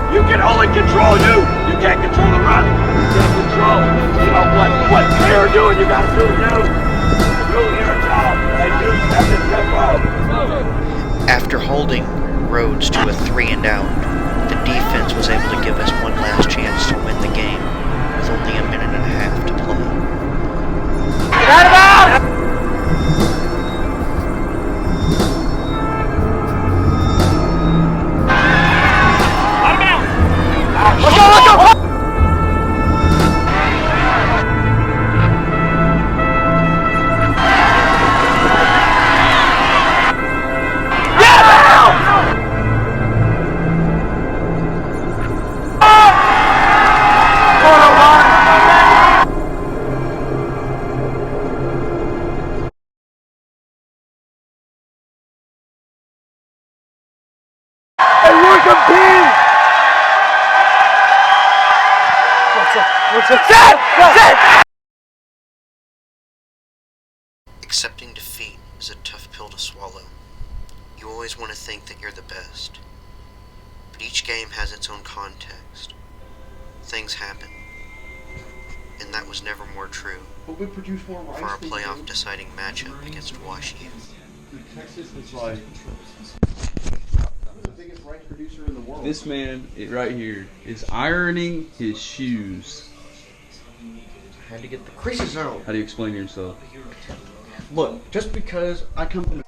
[SPEAKER 10] You can only control you. You can't control the run. You can't control, what they're doing. You gotta do you. Do your job and you have to step up.
[SPEAKER 1] After holding Rhodes to a 3 and out, the defense was able to give us one last chance to win the game with only a minute and a half to play.
[SPEAKER 10] Get him out! Let's go!
[SPEAKER 1] Accepting defeat is a tough pill to swallow. You always want to think that you're the best. But each game has its own context. Things happen. And that was never more true
[SPEAKER 3] But we produce more rice
[SPEAKER 1] for our
[SPEAKER 3] than
[SPEAKER 1] playoff
[SPEAKER 3] you.
[SPEAKER 1] deciding matchup against Wash U.
[SPEAKER 3] Texas is like the biggest rice producer in the world.
[SPEAKER 15] This man right here is ironing his shoes.
[SPEAKER 2] I had to get the creases out.
[SPEAKER 15] How do you explain yourself?
[SPEAKER 2] Look, just because I come from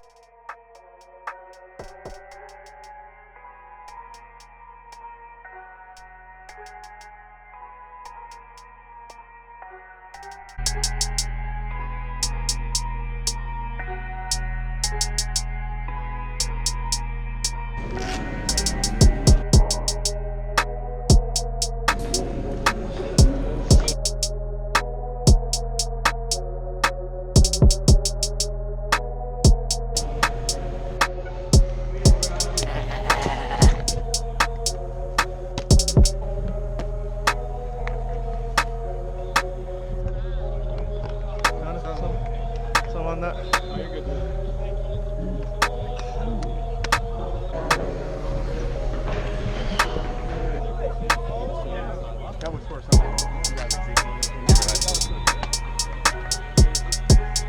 [SPEAKER 9] on that.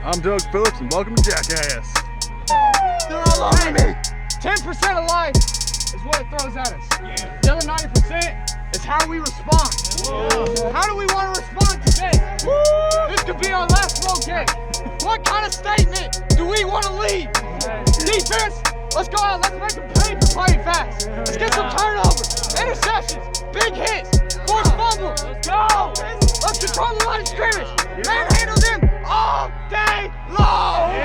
[SPEAKER 16] I'm Doug Phillips, and welcome to Jackass.
[SPEAKER 9] They're all over me. 10% of life is what it throws at us. The other 90% is how we respond. How do we want to respond today? This could be our last road game. What kind of statement do we want to leave? Defense, let's go out. Let's make them pay for playing fast. Let's get some turnovers, interceptions, big hits, forced fumbles. Let's go. Let's control the line of scrimmage. Manhandle them all day long.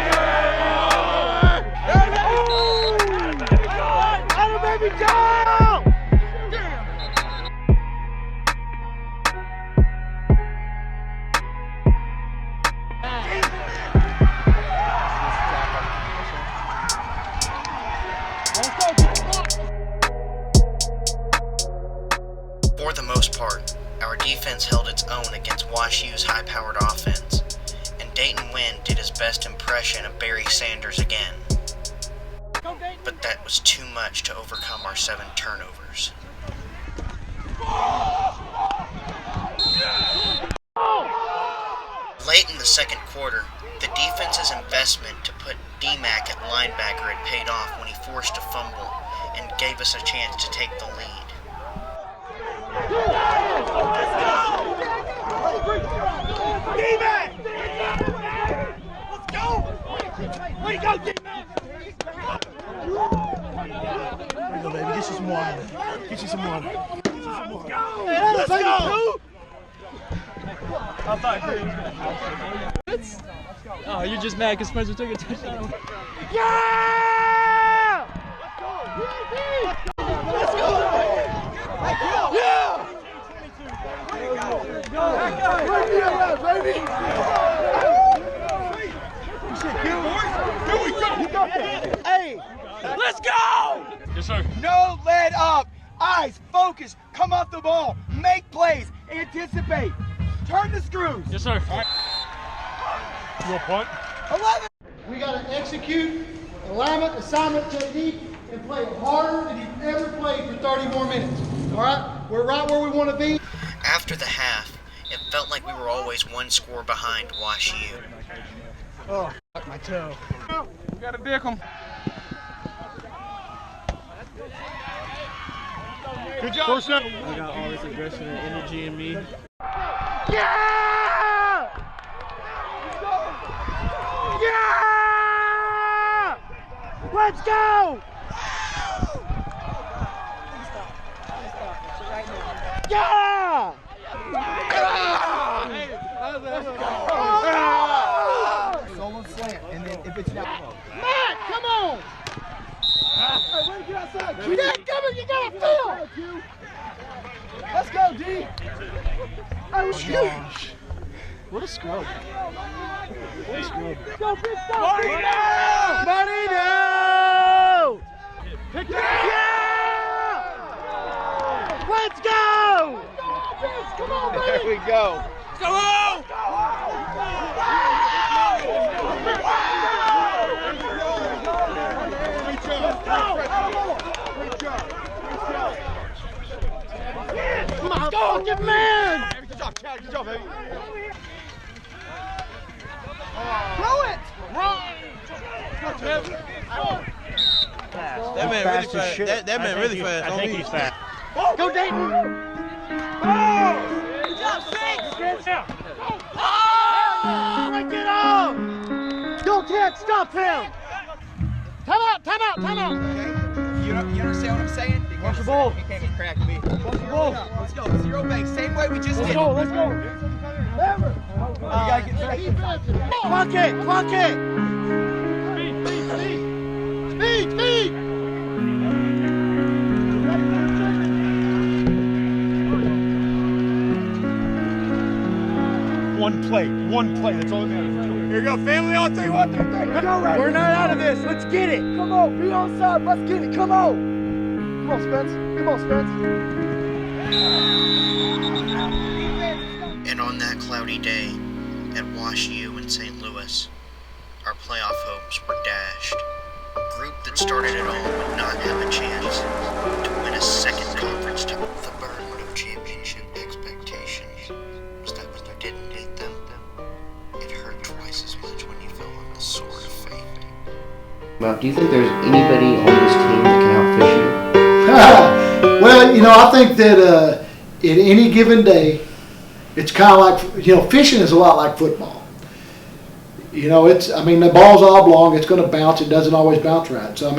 [SPEAKER 9] Baby, go!
[SPEAKER 1] For the most part, our defense held its own against Wash U's high-powered offense, and Dayton Wynn did his best impression of Barry Sanders again. But that was too much to overcome our 7 turnovers. Late in the second quarter, the defense's investment to put D-Mac at linebacker had paid off when he forced a fumble and gave us a chance to take the lead.
[SPEAKER 10] D-Mac! Let's go! Way to go, D-Mac!
[SPEAKER 9] There you go, baby. Get you some water. Get you some water.
[SPEAKER 10] Let's go!
[SPEAKER 13] I thought Green was going to. Oh, you're just mad because Spencer took a touchdown.
[SPEAKER 9] Yeah!
[SPEAKER 13] Let's go!
[SPEAKER 9] Yeah!
[SPEAKER 10] Hey, let's go!
[SPEAKER 16] Yes, sir.
[SPEAKER 10] No let up. Eyes, focus, come off the ball, make plays, anticipate. Turn the screws.
[SPEAKER 16] Yes, sir. All right. You want punt?
[SPEAKER 10] 11.
[SPEAKER 2] We got to execute alignment, assignment, technique, and play harder than you've ever played for 30 more minutes. All right? We're right where we want to be.
[SPEAKER 1] After the half, it felt like we were always one score behind Wash U.
[SPEAKER 13] Oh, my toe. We got to dick him.
[SPEAKER 16] Good job. First down.
[SPEAKER 13] I got all this aggression and energy in me.
[SPEAKER 9] Yeah! Yeah! Let's go! Yeah!
[SPEAKER 10] Solo slant, and then if it's not.
[SPEAKER 9] Matt, come on!
[SPEAKER 10] Hey, way to get outside.
[SPEAKER 9] You gotta feel!
[SPEAKER 10] Let's go, D.
[SPEAKER 9] I was huge!
[SPEAKER 13] What a scrub. What a scrub.
[SPEAKER 9] Go, big stuff! Marino!
[SPEAKER 13] Pick
[SPEAKER 9] Yeah! Let's go! Come on, baby!
[SPEAKER 10] There we go.
[SPEAKER 9] Come on! My fucking man!
[SPEAKER 16] Good job, Chad. Good job, baby.
[SPEAKER 10] Throw it!
[SPEAKER 13] That man really fast. That man really fast.
[SPEAKER 9] I think he's fast. Go, Dayton! Good job, Six! Break it off! Go, Ted, stop him! Time out!
[SPEAKER 10] Okay. You understand what I'm saying?
[SPEAKER 13] Watch the ball.
[SPEAKER 10] You can't crack me.
[SPEAKER 13] Watch the ball.
[SPEAKER 10] Let's go. Zero base. Same way we just did.
[SPEAKER 13] Let's go.
[SPEAKER 10] We gotta get back.
[SPEAKER 9] Clock it! Speed!
[SPEAKER 16] One play. That's all that matters.
[SPEAKER 10] Here you go, family on 3, 1, 2, 3. Go, right.
[SPEAKER 9] We're not out of this. Let's get it.
[SPEAKER 10] Come on, be on side. Let's get it. Come on. Come on, Spence.
[SPEAKER 1] And on that cloudy day, at Wash U in St. Louis, our playoff hopes were dashed. A group that started it all would not have a chance to win a second conference title. The burden of championship expectations was that when you didn't hit them, it hurt twice as much when you fell on the sword of fate.
[SPEAKER 7] Well, do you think there's anybody on this team that can outfish you?
[SPEAKER 2] Well, I think that at any given day, it's kind of like, fishing is a lot like football. The ball's oblong, it's going to bounce, it doesn't always bounce right. So,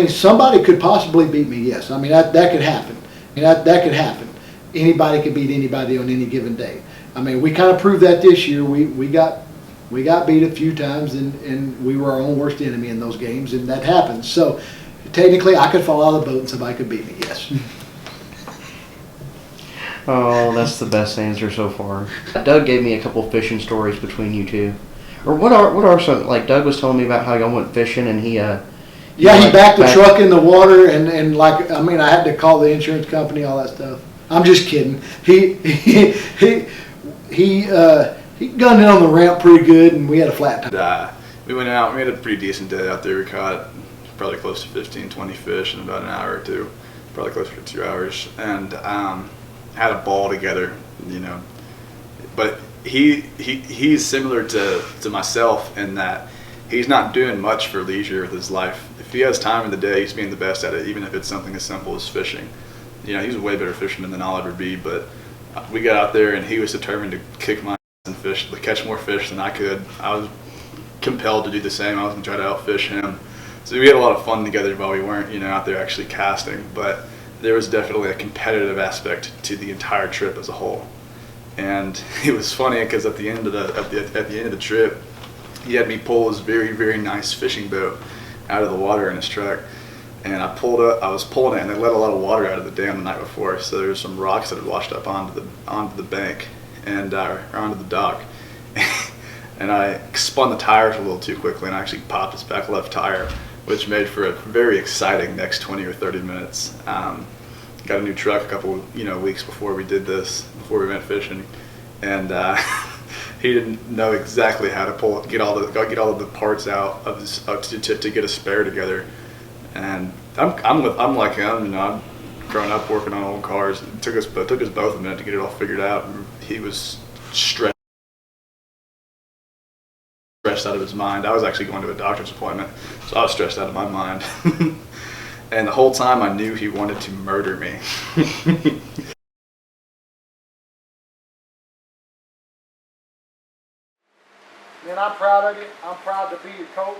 [SPEAKER 2] somebody could possibly beat me, yes. That could happen. That could happen. Anybody could beat anybody on any given day. We kind of proved that this year. We got beat a few times, and we were our own worst enemy in those games, and that happens. So, technically, I could fall out of the boat and somebody could beat me, yes.
[SPEAKER 7] Oh, that's the best answer so far. Doug gave me a couple fishing stories between you two. Or what are some, like Doug was telling me about how y'all went fishing and he
[SPEAKER 2] he backed the truck in the water and I had to call the insurance company, all that stuff. I'm just kidding. He gunned it on the ramp pretty good, and we had a flat time.
[SPEAKER 6] We went out, we had a pretty decent day out there. We caught probably close to 15, 20 fish in about an hour or two, probably closer to 2 hours, and had a ball together, But he's similar to myself in that he's not doing much for leisure with his life. If he has time in the day, he's being the best at it, even if it's something as simple as fishing. He's a way better fisherman than I'll ever be, but we got out there and he was determined to kick my ass and to catch more fish than I could. I was compelled to do the same. I was going to try to outfish him. So we had a lot of fun together while we weren't, out there actually casting, but there was definitely a competitive aspect to the entire trip as a whole. And it was funny because at the end of the trip, he had me pull his very, very nice fishing boat out of the water in his truck. And I was pulling it, and they let a lot of water out of the dam the night before, so there was some rocks that had washed up onto the bank and or onto the dock. And I spun the tires a little too quickly, and I actually popped his back left tire, which made for a very exciting next 20 or 30 minutes. Got a new truck a couple weeks before we did this, before we went fishing, and he didn't know exactly how to get all of the parts out of his to get a spare together. And I'm like him, I've grown up working on old cars. It took us both a minute to get it all figured out. And he was stressed out of his mind. I was actually going to a doctor's appointment, so I was stressed out of my mind. And the whole time I knew he wanted to murder me.
[SPEAKER 2] Man, I'm proud of you. I'm proud to be your coach.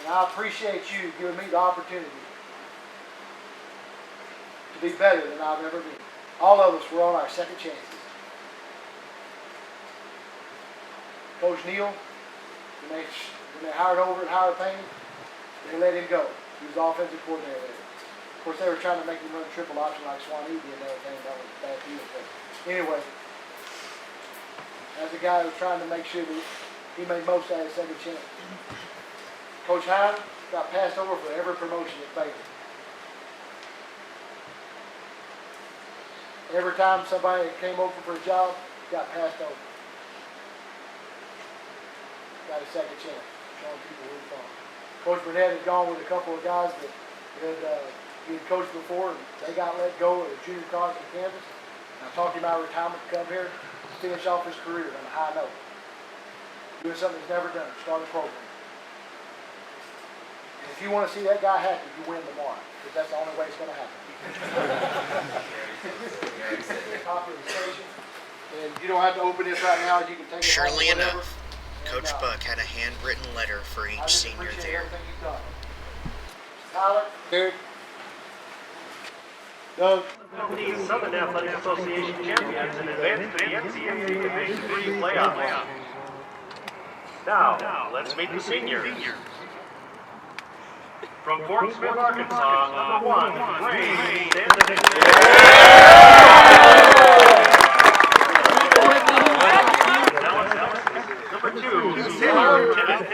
[SPEAKER 2] And I appreciate you giving me the opportunity to be better than I've ever been. All of us were on our second chances. Coach Neal, when they hired over at Howard Payne, they let him go. He was offensive coordinator there. Of course, they were trying to make him run triple option like Swanee did and everything. That was a bad deal. But anyway, as a guy who was trying to make sure that he made most out of his second chance. Coach Hine got passed over for every promotion at Baker. Every time somebody came over for a job, got passed over. Got a second chance, showing people where he's from. Coach Burnett had gone with a couple of guys that he had coached before, and they got let go at a junior college in Kansas. And I talked to him about retirement to come here to finish off his career on a high note. Doing something he's never done, start a program. And if you want to see that guy happy, you win tomorrow, because that's the only way it's going to happen. Top of the station, and you don't have to open this right now. You can take it.
[SPEAKER 1] Surely enough, Coach Buck had a handwritten letter for each senior there.
[SPEAKER 2] Tyler, Derek, Doug.
[SPEAKER 22] The Southern Athletic Association champions and advance to the NCAA Division III playoffs. Now, let's meet the seniors. From Fort Smith, Arkansas, number 1, Ray Number 2, Taylor Tennant.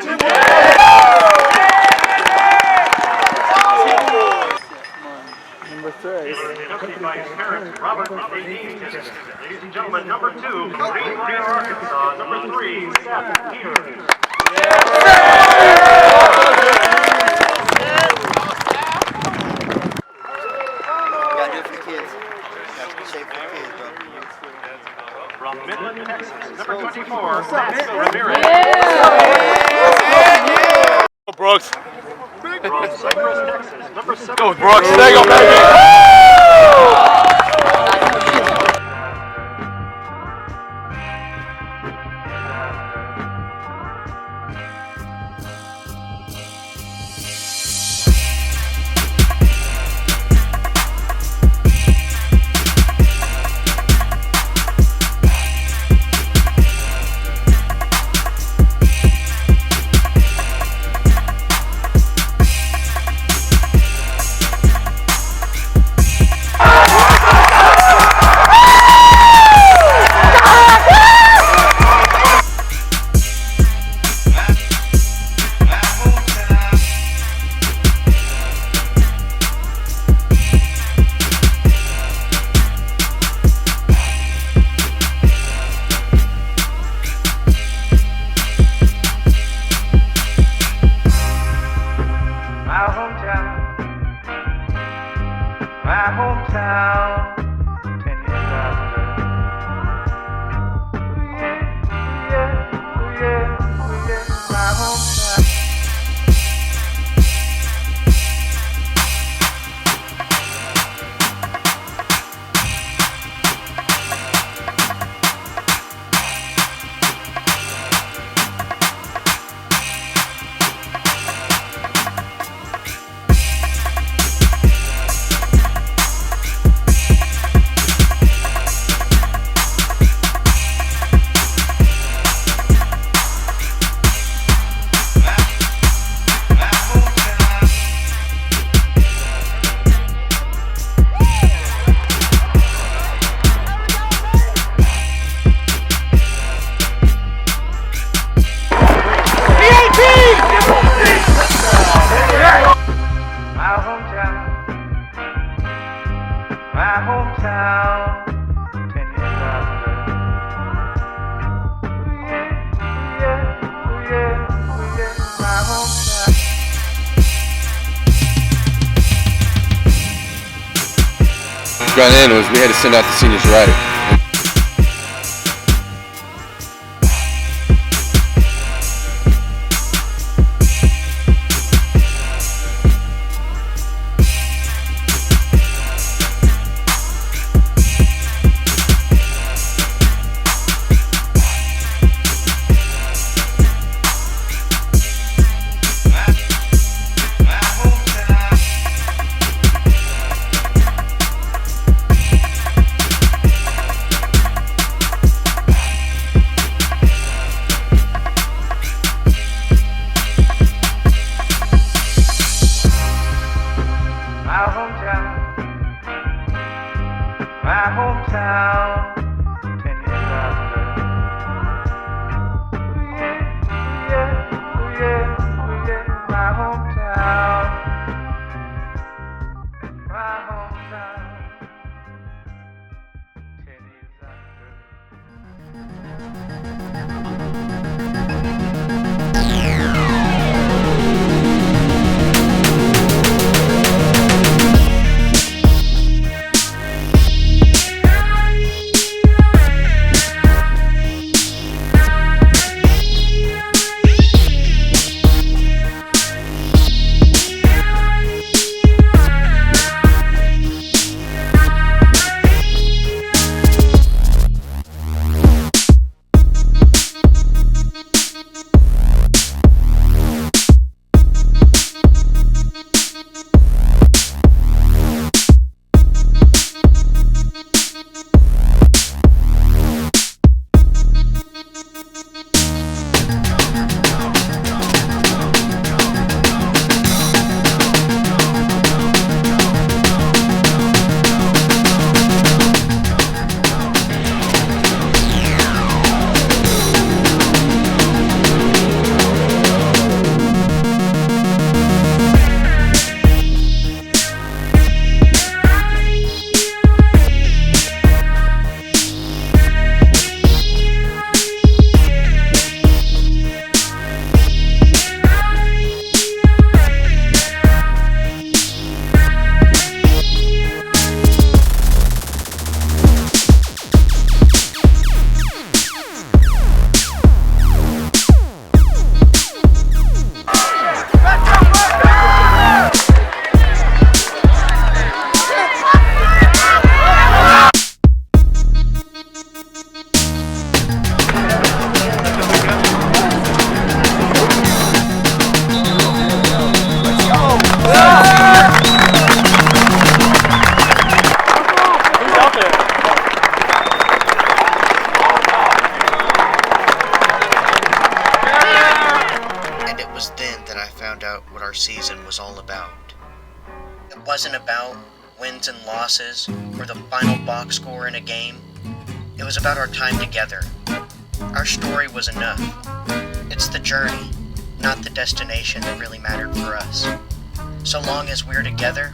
[SPEAKER 13] Number 3.
[SPEAKER 22] Accompanied by his parents, Robert and Nadine Tennant. Ladies and gentlemen, number 2, Greenbrier, Arkansas. Number 3, Seth Peters. From Midland, Texas, number 24, Max Ramirez.
[SPEAKER 16] Go, Brooks.
[SPEAKER 22] From Cypress, Texas, number 7.
[SPEAKER 16] Go, Brooks. There you go, baby.
[SPEAKER 19] my hometown 10 years after. My hometown.
[SPEAKER 3] Got in was we had to send out the seniors right.
[SPEAKER 19] My hometown 10 years after. My hometown. My hometown 10 years
[SPEAKER 1] what our season was all about. It wasn't about wins and losses or the final box score in a game. It was about our time together. Our story was enough. It's the journey, not the destination, that really mattered for us. So long as we're together,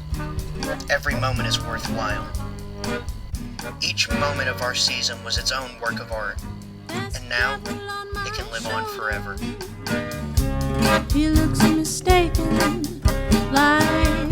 [SPEAKER 1] every moment is worthwhile. Each moment of our season was its own work of art, and now it can live on forever.
[SPEAKER 12] He looks mistaken, like